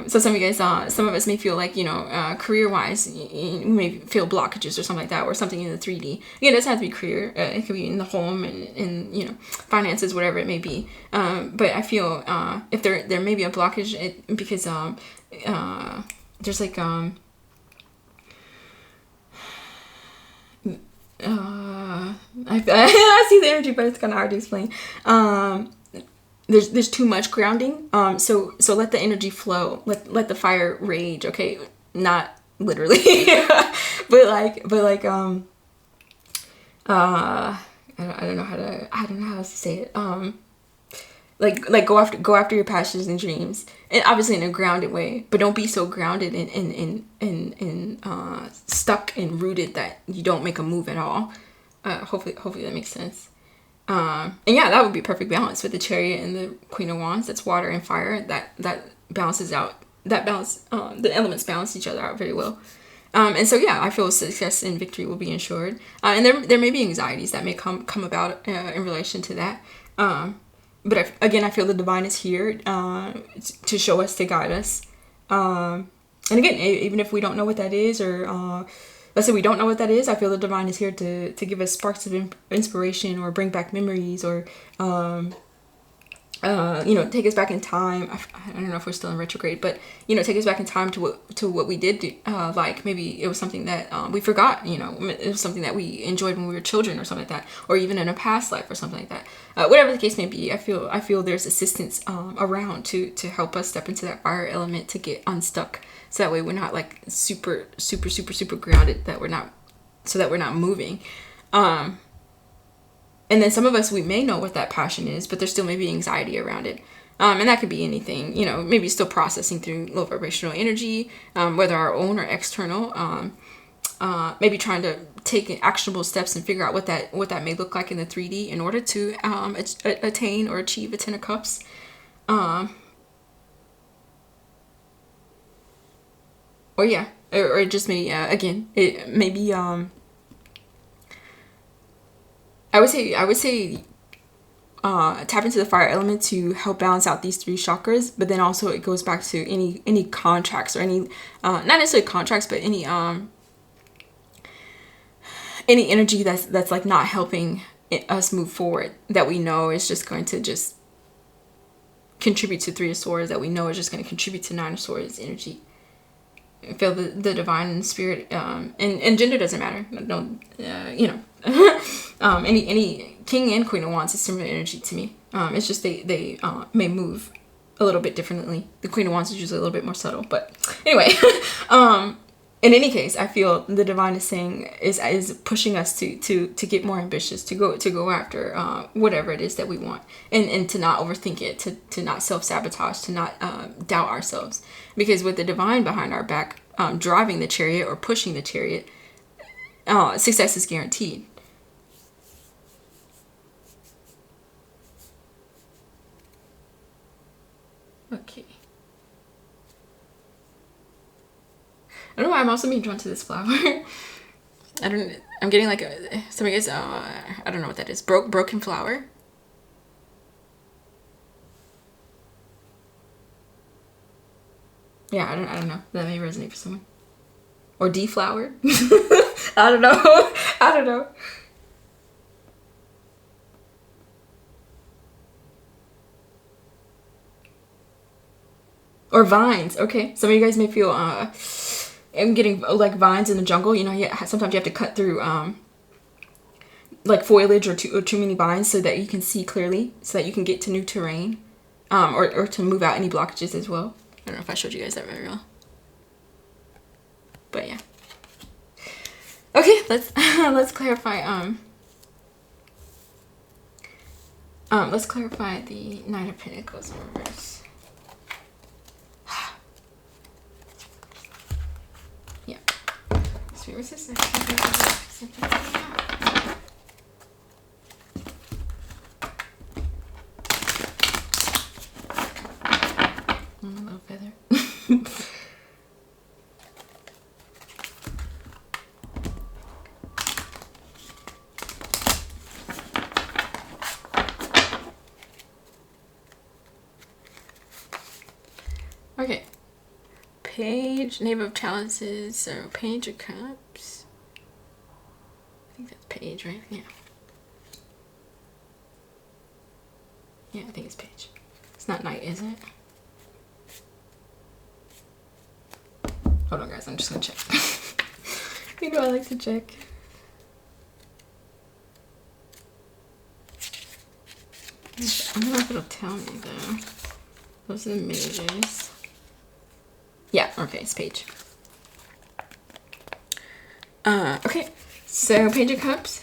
So some of you guys, some of us may feel like, you know, career-wise, you may feel blockages or something like that, or something in the 3D. Again, it doesn't have to be career. It could be in the home and you know, finances, whatever it may be. But I feel if there may be a blockage, because there's like I see the energy, but it's kind of hard to explain. There's too much grounding. So let the energy flow. Let the fire rage. Okay, not literally, but like I don't know how to say it. Like go after your passions and dreams, and obviously in a grounded way, but don't be so grounded and stuck and rooted that you don't make a move at all. Hopefully that makes sense. And yeah, that would be perfect balance with the Chariot and the Queen of Wands. That's water and fire. That balances out. The elements balance each other out very well. And so yeah, I feel success and victory will be ensured. And there may be anxieties that may come about in relation to that. But I feel the divine is here to show us, to guide us. And again, even if we don't know what that is, or let's say we don't know what that is, I feel the divine is here to give us sparks of inspiration, or bring back memories, or you know, take us back in time. I don't know if we're still in retrograde, but you know, take us back in time to what we did do. Like maybe it was something that we forgot. You know, it was something that we enjoyed when we were children, or something like that, or even in a past life, or something like that. Whatever the case may be, I feel there's assistance around to help us step into that fire element, to get unstuck, so that way we're not like super grounded, that we're not moving. And then some of us, we may know what that passion is, but there still may be anxiety around it. And that could be anything, you know, maybe still processing through low vibrational energy, whether our own or external, maybe trying to take actionable steps and figure out what that may look like in the 3D in order to attain or achieve a Ten of Cups. Or just maybe, again, it maybe, I would say tap into the fire element to help balance out these three chakras, but then also it goes back to any contracts, or any not necessarily contracts, but any energy that's like not helping us move forward, that we know is just going to just contribute to Three of Swords that we know is just going to contribute to Nine of Swords energy. I feel the divine and spirit, and gender doesn't matter. No, any king and queen of wands is similar energy to me. It's just they may move a little bit differently. The queen of wands is usually a little bit more subtle, but anyway, in any case, I feel the divine is saying is pushing us to get more ambitious, to go after whatever it is that we want, and to not overthink it, to not self-sabotage, to not doubt ourselves, because with the divine behind our back, driving the chariot or pushing the chariot, success is guaranteed. Okay. I don't know why I'm also being drawn to this flower. I'm getting like something is, I don't know what that is. Broken flower. Yeah, I don't know. That may resonate for someone. Or deflowered. I don't know. I don't know. Or vines. Okay. Some of you guys may feel, I'm getting like vines in the jungle. You know, sometimes you have to cut through like foliage or too many vines so that you can see clearly, so that you can get to new terrain, or to move out any blockages as well. I don't know if I showed you guys that very well, but yeah. Okay, let's clarify. Let's clarify the Nine of Pentacles in reverse. What's this? A little feather. Okay. Page, Knave of Chalices, so Page of Cups. I think that's Page, right? Yeah. Yeah, I think it's Page. It's not Knight, is it? Hold on, guys, I'm just gonna check. You know I like to check. I don't know if it'll tell me, though. Those are the mages. Yeah, okay, it's Page. Okay, so Page of Cups.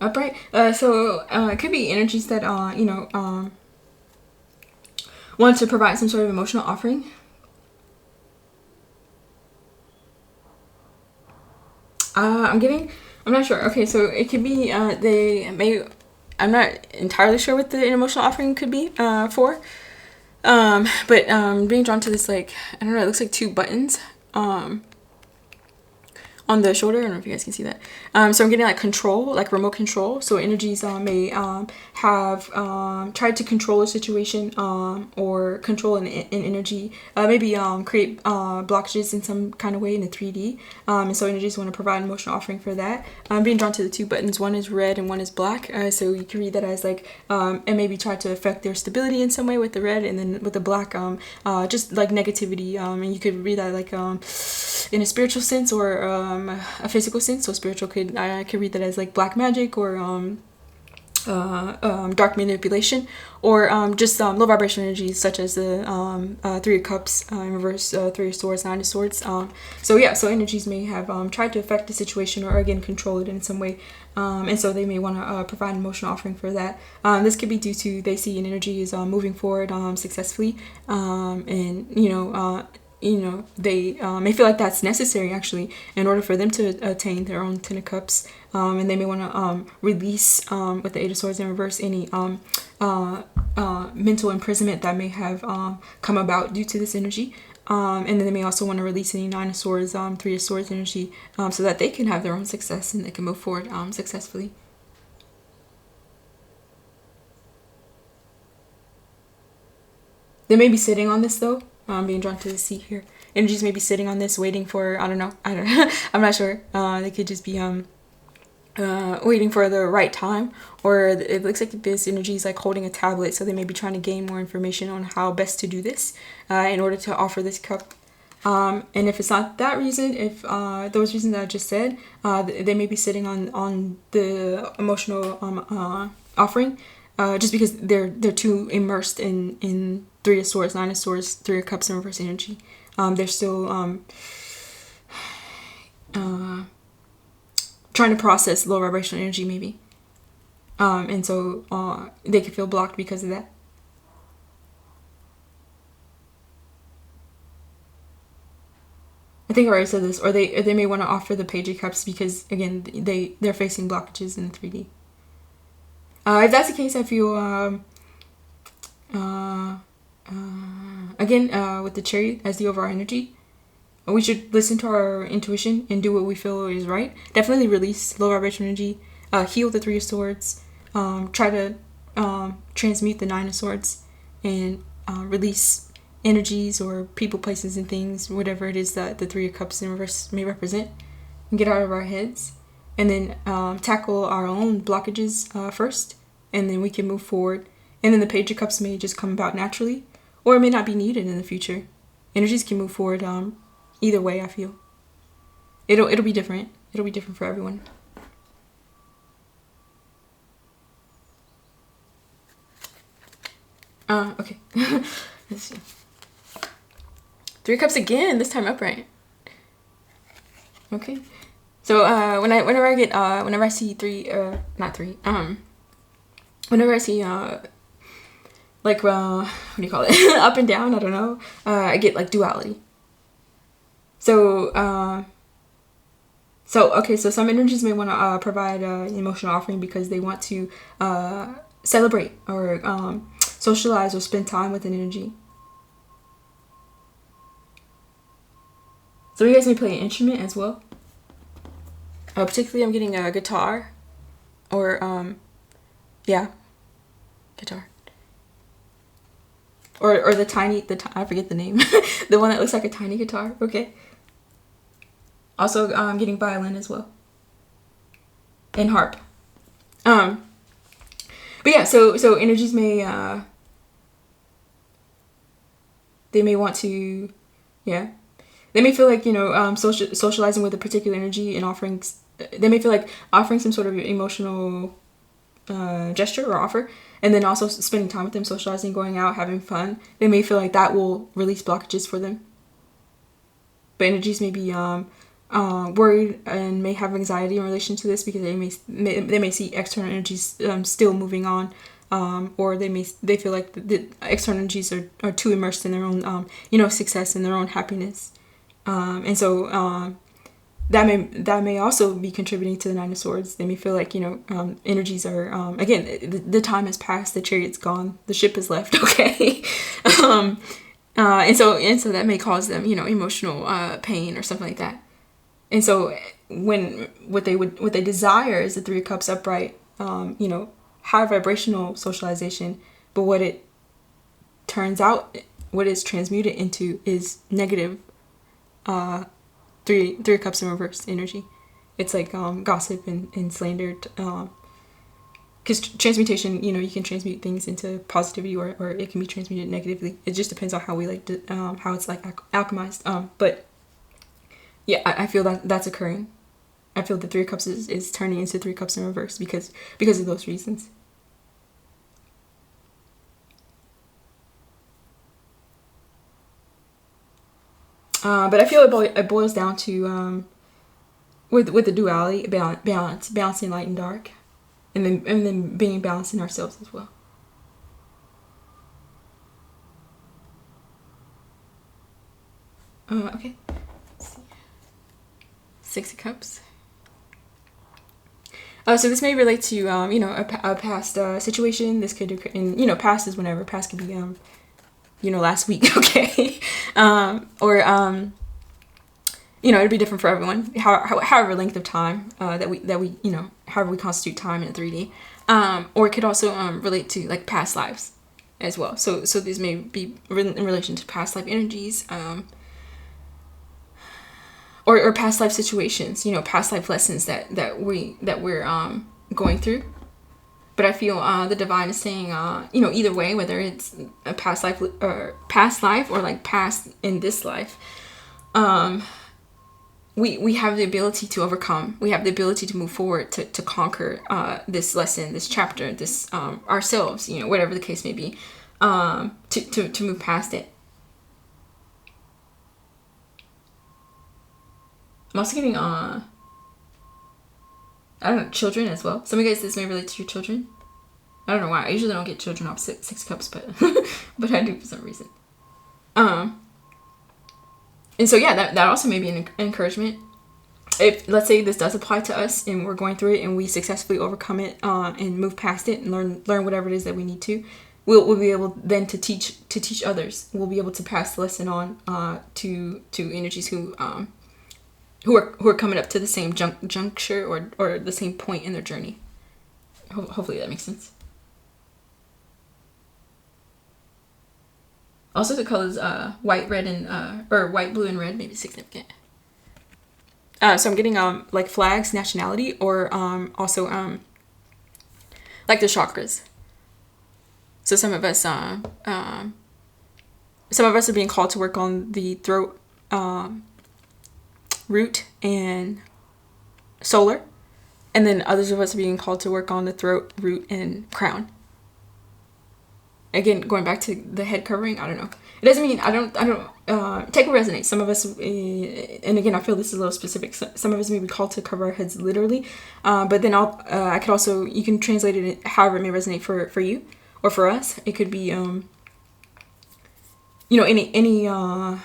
Upright. So it could be energies that, want to provide some sort of emotional offering. I'm not sure. Okay, so it could be, I'm not entirely sure what the emotional offering could be, for. But being drawn to this, like, I don't know, it looks like 2 buttons on the shoulder. I don't know if you guys can see that. So I'm getting like control, like remote control. So energies may have tried to control a situation, or control an energy, maybe create blockages in some kind of way in the 3D. And so energies want to provide an emotional offering for that. I'm being drawn to the 2 buttons. One is red and one is black. So you can read that as like, and maybe try to affect their stability in some way with the red, and then with the black, just like negativity. And you could read that like in a spiritual sense, or a physical sense. So spiritual I could read that as like black magic, or dark manipulation, or just low vibration energies such as the 3 of Cups in reverse, 3 of Swords, 9 of Swords. So yeah, so energies may have tried to affect the situation, or again control it in some way, and so they may want to provide an emotional offering for that. This could be due to they see an energy is moving forward successfully, and they may feel like that's necessary actually in order for them to attain their own 10 of Cups, and they may want to release, with the 8 of Swords in reverse, any mental imprisonment that may have come about due to this energy, and then they may also want to release any 9 of Swords, 3 of Swords energy, so that they can have their own success and they can move forward successfully. They may be sitting on this though. I'm being drawn to the seat here. Energies may be sitting on this, waiting for, I don't know. I'm not sure. They could just be waiting for the right time, or it looks like this energy is like holding a tablet, so they may be trying to gain more information on how best to do this in order to offer this cup. And if it's not that reason, if those reasons that I just said, they may be sitting on the emotional offering, just because they're too immersed in Three of Swords, Nine of Swords, Three of Cups, and reverse energy. They're still trying to process low vibrational energy, maybe. And so they could feel blocked because of that. I think I already said this, or they may want to offer the Page of Cups because, again, they're facing blockages in 3D. If that's the case, I feel again, with the Chariot as the overall energy, we should listen to our intuition and do what we feel is right. Definitely release low vibration energy, heal the Three of Swords, try to transmute the Nine of Swords, and release energies or people, places, and things, whatever it is that the Three of Cups in reverse may represent, and get out of our heads. And then tackle our own blockages first, and then we can move forward. And then the Page of Cups may just come about naturally, or it may not be needed in the future. Energies can move forward either way, I feel. It'll be different. It'll be different for everyone. Okay. Let's see. Three of Cups again, this time upright. Okay. So whenever I see whenever I see like what do you call it, up and down, I don't know, I get like duality. So okay, so some energies may want to provide an emotional offering because they want to celebrate or socialize or spend time with an energy. So you guys may play an instrument as well. Particularly, I'm getting a guitar, or guitar, or the tiny I forget the name, the one that looks like a tiny guitar. Okay. Also, I'm getting violin as well, and harp. But yeah, so energies may they may want to, yeah. They may feel like, socializing with a particular energy and offering, they may feel like offering some sort of emotional gesture or offer, and then also spending time with them, socializing, going out, having fun. They may feel like that will release blockages for them. But energies may be worried and may have anxiety in relation to this because they may see external energies still moving on, or they feel like the external energies are too immersed in their own success and their own happiness. And so that may also be contributing to the Nine of Swords. They may feel like, energies are, again, the time has passed, the Chariot's gone, the ship has left, okay? And so that may cause them, emotional pain or something like that. And so what they desire is the Three of Cups upright, high vibrational socialization, but what it turns out, what it's transmuted into is negative Three of Cups in reverse energy. It's like gossip and slander, because transmutation, you can transmute things into positivity, or it can be transmuted negatively. It just depends on how we like to, how it's like alchemized. But yeah, I feel that's occurring. I feel the Three of Cups is turning into Three of Cups in reverse because of those reasons. But I feel it boils down to with the duality, balancing light and dark, and then being balanced in ourselves as well. Okay. Let's see. Six of Cups. So this may relate to a past situation. This could occur, and past is whenever. Past could be last week, okay? Or it'd be different for everyone. However length of time that we however we constitute time in 3D. Or it could also relate to like past lives as well. So these may be in relation to past life energies. or past life situations, you know, past life lessons that we're going through. But I feel the divine is saying, you know, either way, whether it's a past life or like past in this life, we have the ability to overcome. We have the ability to move forward, to conquer this lesson, this chapter, this ourselves, you know, whatever the case may be, to move past it. I'm also getting I don't know, children as well. Some of you guys, this may relate to your children. I don't know why. I usually don't get children off six cups, but but I do for some reason. And so yeah, that also may be an encouragement. If, let's say, this does apply to us and we're going through it and we successfully overcome it and move past it and learn whatever it is that we need to, we'll be able then to teach others. We'll be able to pass the lesson on to energies who are coming up to the same juncture or the same point in their journey. Hopefully that makes sense. Also, the colors white, red, and or white, blue, and red may be significant. So I'm getting like flags, nationality, or also like the chakras. So some of us are being called to work on the throat, root, and solar, and then others of us are being called to work on the throat, root, and crown. Again, going back to the head covering, I don't know. It doesn't mean I don't take what resonates. Some of us, and again, I feel this is a little specific. Some of us may be called to cover our heads literally, but then I could also, you can translate it however it may resonate for you or for us. It could be, you know, any I'm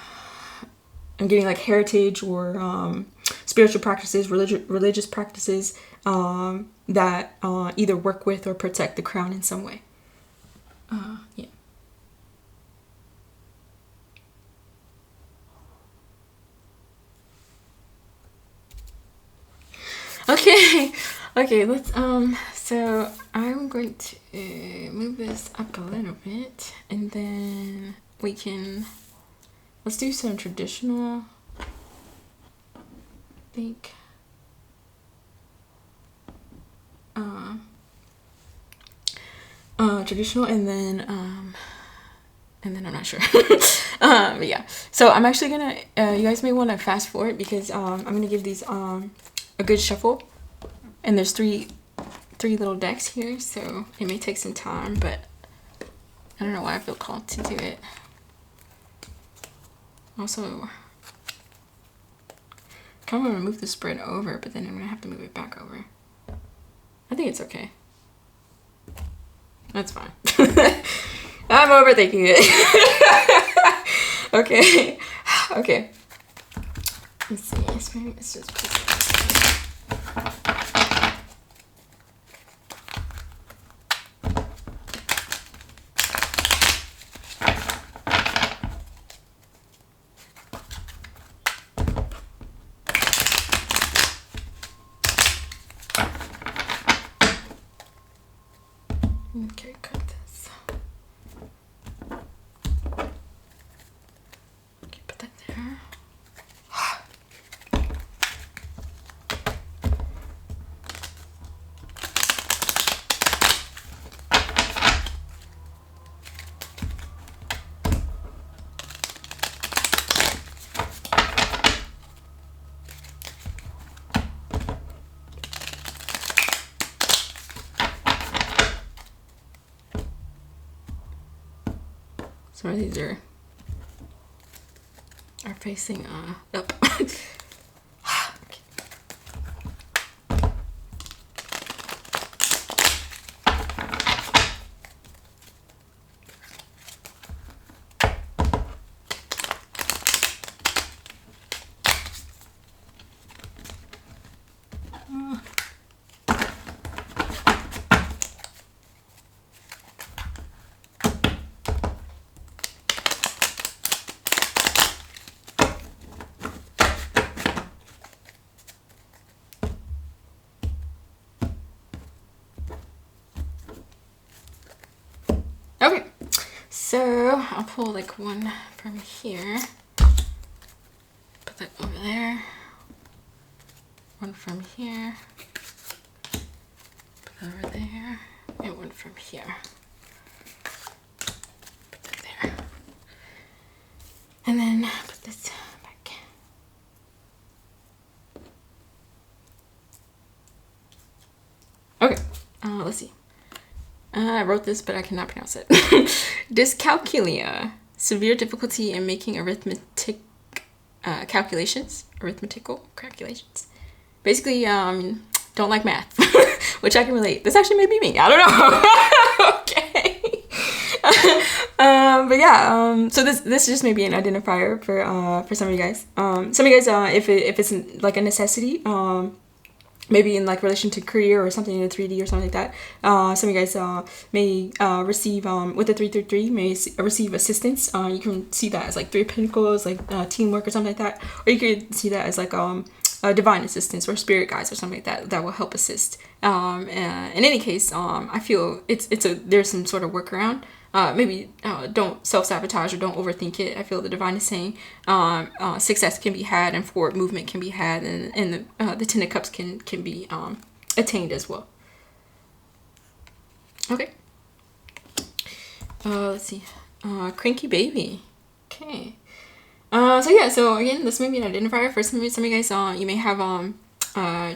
getting like heritage or spiritual practices, religious practices that either work with or protect the crown in some way. Yeah. Okay, let's so I'm going to move this up a little bit, and then let's do some traditional, I think, traditional, and then I'm not sure. But yeah, so I'm actually gonna you guys may want to fast forward because I'm gonna give these a good shuffle, and there's three little decks here, so it may take some time, but I don't know why I feel called to do it. Also, kind of want to move the spread over, but then I'm gonna have to move it back over. I think it's okay. That's fine. I'm overthinking it. Okay. Let's see. Let's just put it. Okay, cut this. Okay, put that there. Some of these are facing up. Okay, so I'll pull like one from here, put that over there. one from here, put that over there, and one from here, put that there, and then put this back. Okay, let's see. I wrote this, but I cannot pronounce it. Dyscalculia, severe difficulty in making arithmetical calculations. Basically, don't like math, which I can relate. This actually may be me. I don't know. Okay. But yeah, so this just may be an identifier for some of you guys. Some of you guys, if it's like a necessity, maybe in like relation to career or something in the 3D or something like that. Some of you guys may receive, with the 333, may receive assistance. You can see that as like 3 pentacles, like teamwork or something like that. Or you could see that as like divine assistance or spirit guides or something like that that will help assist. In any case, I feel there's some sort of workaround. Maybe don't self-sabotage or don't overthink it. I feel the divine is saying success can be had and forward movement can be had, and the Ten of Cups can be attained as well. Okay. Let's see. Cranky baby. Okay. So yeah. So again, this may be an identifier for some of you guys. You may have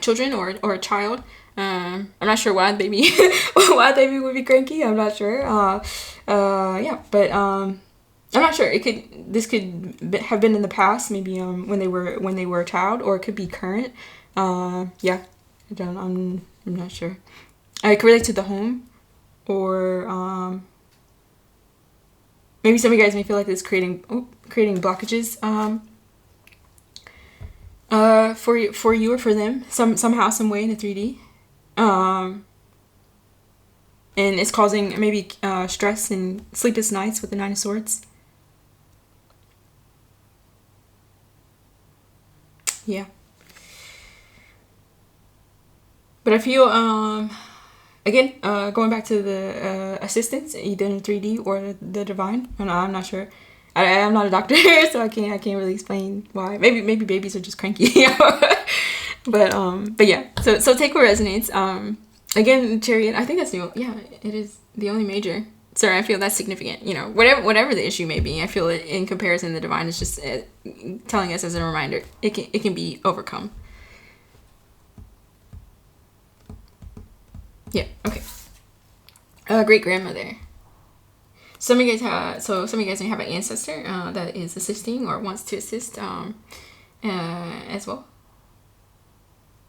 children or a child. I'm not sure why the baby would be cranky. I'm not sure. Yeah, but I'm not sure. This could have been in the past, maybe when they were a child, or it could be current. Yeah, I'm not sure. I could relate to the home, or maybe some of you guys may feel like it's creating blockages for you or for them somehow, some way in the 3D. And it's causing maybe stress and sleepless nights with the Nine of Swords. Yeah. But I feel, again, going back to the assistance, either in 3D or the divine. I'm not sure. I'm not a doctor, so I can't really explain why. Maybe babies are just cranky. But yeah. So take what resonates. Again, Chariot, I think that's it is the only major. Sorry, I feel that's significant. You know, whatever the issue may be, I feel it in comparison, the divine is just telling us as a reminder, it can be overcome. Yeah. Okay. Great grandmother. Some of you guys may have an ancestor that is assisting or wants to assist as well.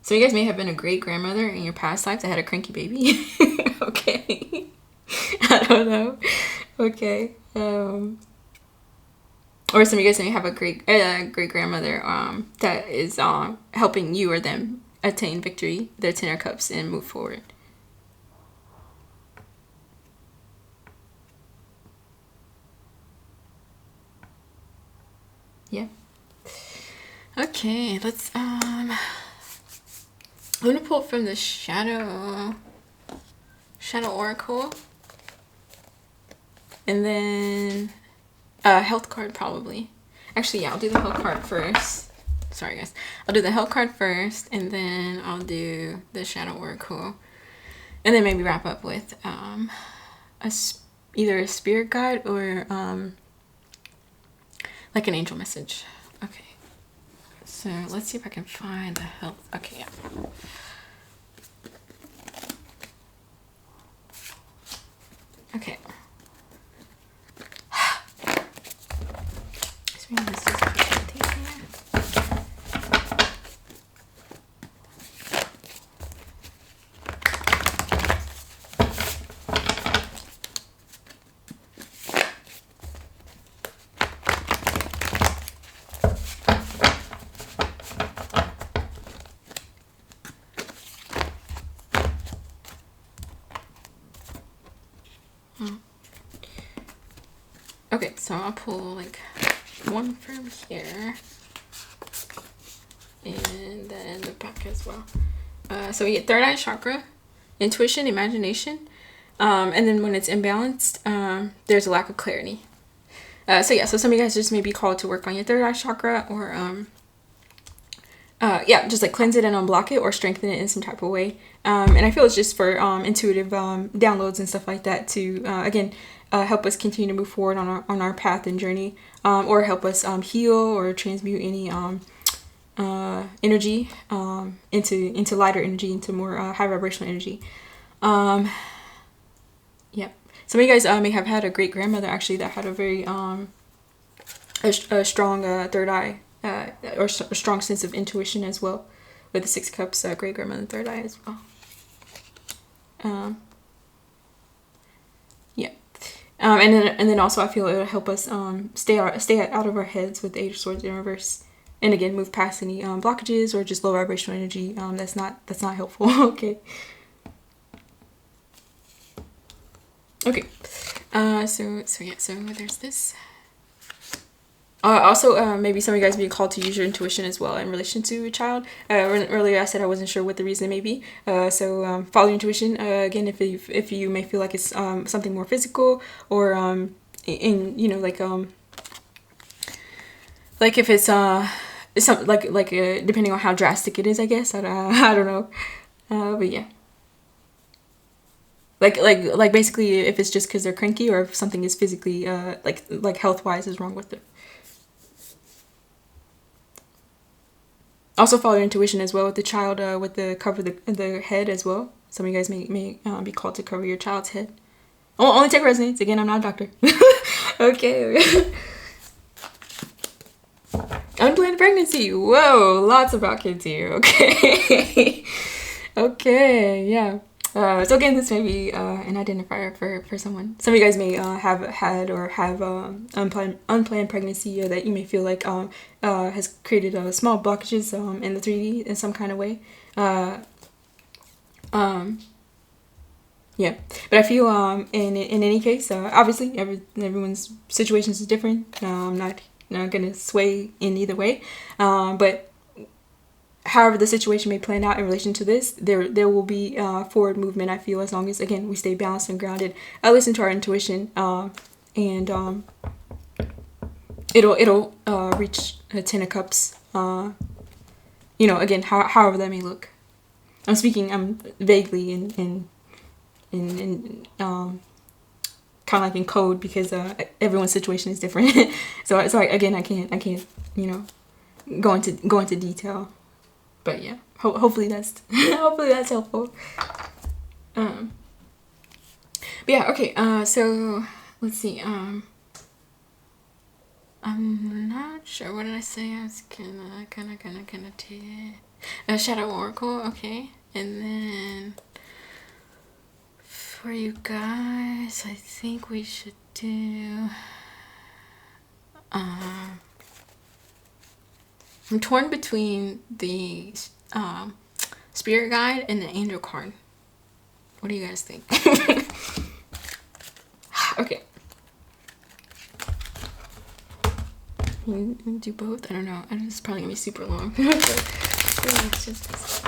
So you guys may have been a great grandmother in your past life that had a cranky baby. Okay. I don't know. Okay. Or some of you guys may have a great grandmother that is helping you or them attain victory, their Ten of Cups, and move forward. Yeah. Okay, let's I'm gonna pull from the Shadow Oracle, and then a health card probably. Actually, yeah, I'll do the health card first. Sorry, guys. I'll do the health card first, and then I'll do the Shadow Oracle, and then maybe wrap up with either a spirit guide or like an angel message. Okay. So let's see if I can find the health. Okay, yeah. Okay. Okay, so I'll pull like one from here and then the back as well. So we get third eye chakra, intuition, imagination, and then when it's imbalanced, there's a lack of clarity. So some of you guys just may be called to work on your third eye chakra, or yeah, just like cleanse it and unblock it or strengthen it in some type of way. And I feel it's just for intuitive downloads and stuff like that to again help us continue to move forward on our path and journey, or help us heal or transmute any energy into lighter energy, into more high vibrational energy. Yeah. Some of you guys may have had a great grandmother actually that had a very a strong third eye, or a strong sense of intuition as well, with the Six Cups, great grandmother third eye as well. Yeah. And then also I feel it'll help us stay out of our heads with the Eight of Swords in reverse, and again move past any blockages or just low vibrational energy that's not helpful. Okay. So there's this. Also, maybe some of you guys being called to use your intuition as well in relation to a child. Earlier I said I wasn't sure what the reason may be. So follow your intuition. Again, if you may feel like it's something more physical, or like if it's some depending on how drastic it is, I guess. I don't know. But yeah. Like basically if it's just because they're cranky, or if something is physically like health wise is wrong with it. Also follow your intuition as well with the child, with the cover the head as well. Some of you guys may be called to cover your child's head. Oh, only take resonates. Again, I'm not a doctor. Okay. Unplanned pregnancy. Whoa, lots about kids here. Okay. Okay, yeah. So again, this may be an identifier for someone. Some of you guys may have had or have unplanned pregnancy that you may feel like has created small blockages in the 3D in some kind of way. Yeah, but I feel in any case, obviously everyone's situations is different. I'm not gonna sway in either way, but however the situation may plan out in relation to this, there will be forward movement, I feel, as long as, again, we stay balanced and grounded. I listen to our intuition, and it'll reach a 10 of Cups, again, however that may look. I'm speaking vaguely in kind of like in code, because everyone's situation is different. so again, I can't go into detail. But yeah, hopefully that's helpful. But yeah, okay. So let's see. I'm not sure. What did I say? I was gonna Shadow Oracle. Okay, and then for you guys, I think we should do. I'm torn between the spirit guide and the angel card. What do you guys think? Okay. You do both? I don't know. It's probably gonna be super long. It's just...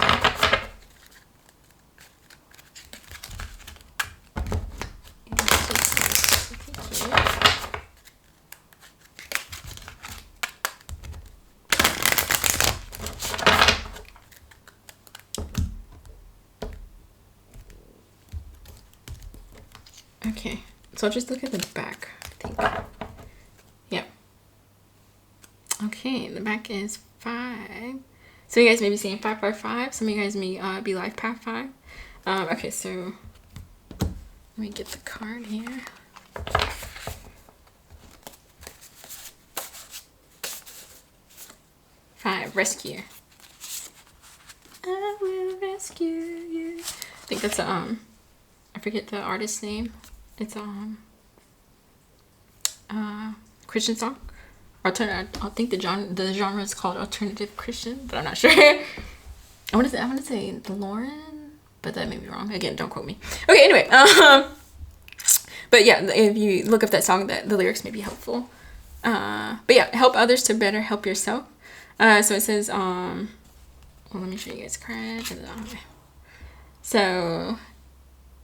Okay, so I'll just look at the back, I think. Yep. Okay, the back is 5. So you guys may be saying 555. Some of you guys may be life path 5. Okay, so let me get the card here. Five, rescue. I will rescue you. I think that's I forget the artist's name. It's Christian song. I think the genre is called alternative Christian, but I'm not sure. I want to say Lauren, but that may be wrong. Again, don't quote me. Okay, anyway, but yeah, if you look up that song, the lyrics may be helpful. But yeah, help others to better help yourself. So it says, well, let me show you guys cards. So,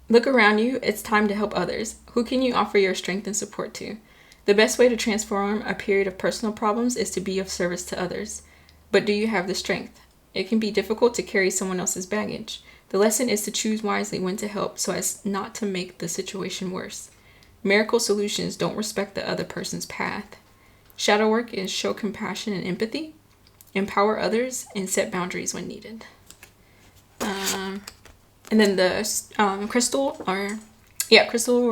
look around you. It's time to help others. Who can you offer your strength and support to? The best way to transform a period of personal problems is to be of service to others. But do you have the strength? It can be difficult to carry someone else's baggage. The lesson is to choose wisely when to help so as not to make the situation worse. Miracle solutions don't respect the other person's path. Shadow work is show compassion and empathy, empower others, and set boundaries when needed. And then the crystal or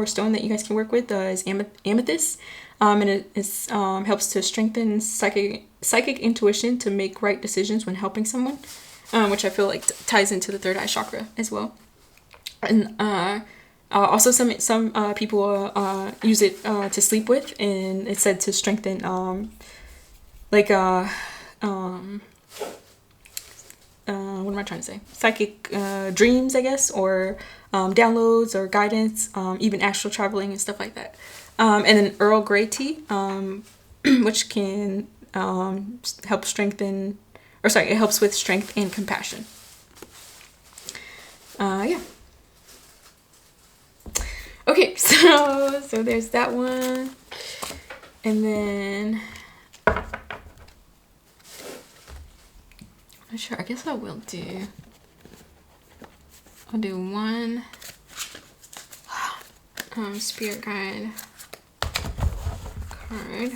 stone that you guys can work with is amethyst. And it is, helps to strengthen psychic intuition to make right decisions when helping someone, which I feel like ties into the third eye chakra as well. And also some people use it to sleep with, and it's said to strengthen what am I trying to say? Psychic dreams, I guess, or downloads or guidance, even astral traveling and stuff like that. And then Earl Grey tea, which can help strengthen, or sorry, it helps with strength and compassion. Yeah. Okay, so there's that one, and then I'm not sure. I guess I'll do one spirit guide card,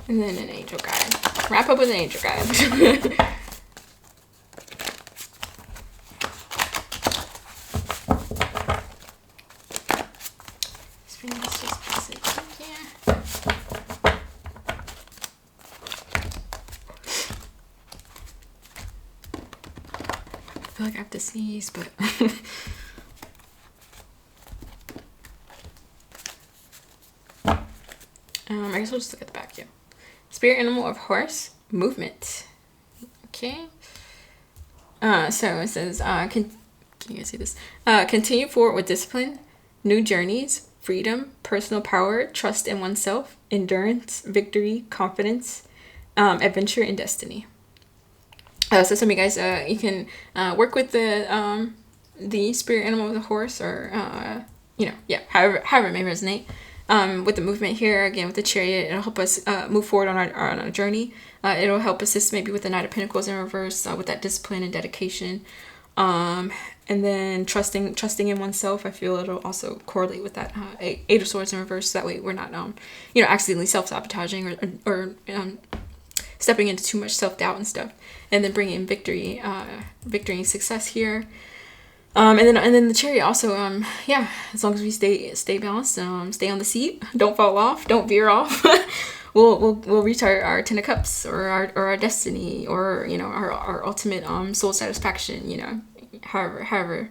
and then an angel guide. Wrap up with an angel guide. I feel like I have to sneeze, but I guess we'll just look at the back. Yeah, spirit animal of horse, movement. Okay. So it says, can you guys see this? Continue forward with discipline, new journeys, freedom, personal power, trust in oneself, endurance, victory, confidence, adventure, and destiny. So some of you guys, you can work with the spirit animal of the horse, or however it may resonate. With the movement here, again with the chariot, it'll help us move forward on our journey. It'll help assist maybe with the Knight of Pentacles in reverse, with that discipline and dedication. And then trusting in oneself. I feel it'll also correlate with that Eight of Swords in reverse. So that way we're not accidentally self-sabotaging or stepping into too much self-doubt and stuff. And then bringing in victory and success here. And then the chariot also, as long as we stay balanced, stay on the seat, don't fall off, don't veer off, we'll reach our 10 of Cups, or our destiny, or our ultimate soul satisfaction, however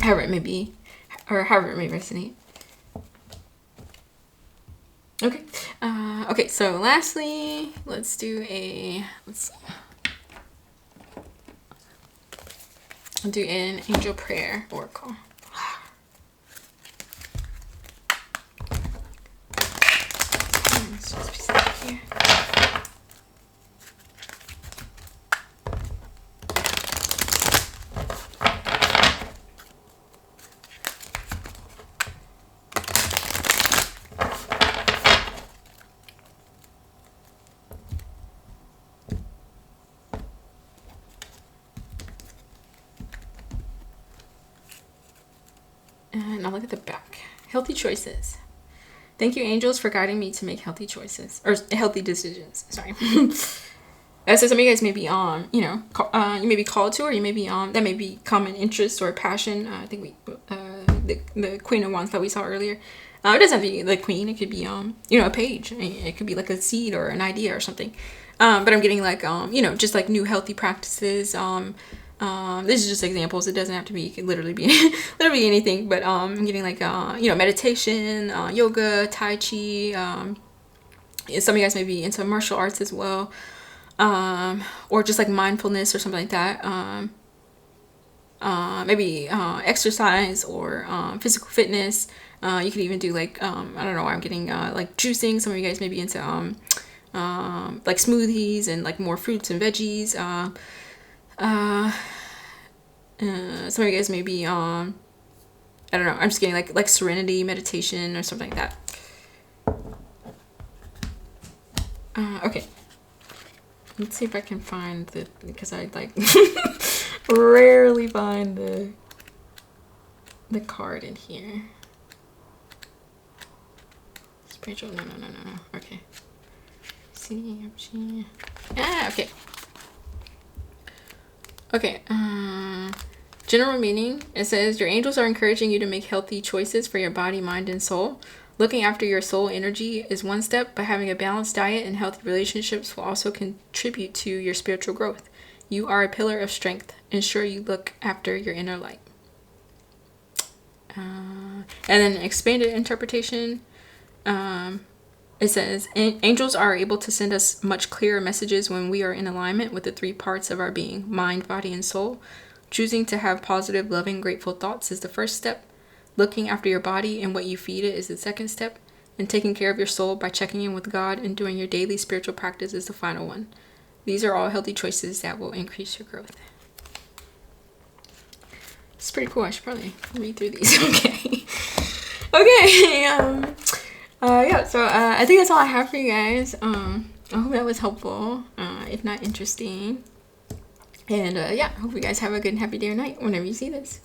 it may be, or however it may resonate. Okay, so lastly, let's do an angel prayer oracle. Let's just be safe here. And I'll look at the back. Healthy choices. Thank you, angels, for guiding me to make healthy choices, or healthy decisions. Sorry. So some of you guys may be you may be called to, or you may be that may be common interest or passion. I think the Queen of Wands that we saw earlier. It doesn't have to be the queen. It could be a page. It could be like a seed or an idea or something. But I'm getting like just like new healthy practices. This is just examples. It doesn't have to be. It could literally be anything. But I'm getting like meditation, yoga, tai chi. Some of you guys may be into martial arts as well, or just like mindfulness or something like that. Maybe exercise or physical fitness. You could even do like I don't know. I'm getting like juicing. Some of you guys may be into like smoothies and like more fruits and veggies. Some of you guys may be I don't know, I'm just getting like serenity meditation or something like that. Okay, Let's see if I can find the, because I like rarely find the card in here. Spiritual, no. Okay. Okay. Okay. General meaning. It says your angels are encouraging you to make healthy choices for your body, mind, and soul. Looking after your soul energy is one step, but having a balanced diet and healthy relationships will also contribute to your spiritual growth. You are a pillar of strength. Ensure you look after your inner light. And then expanded interpretation. It says, angels are able to send us much clearer messages when we are in alignment with the three parts of our being, mind, body, and soul. Choosing to have positive, loving, grateful thoughts is the first step. Looking after your body and what you feed it is the second step. And taking care of your soul by checking in with God and doing your daily spiritual practice is the final one. These are all healthy choices that will increase your growth. It's pretty cool. I should probably read through these. Okay. Yeah, so I think that's all I have for you guys. I hope that was helpful, if not interesting. And yeah, I hope you guys have a good and happy day or night whenever you see this.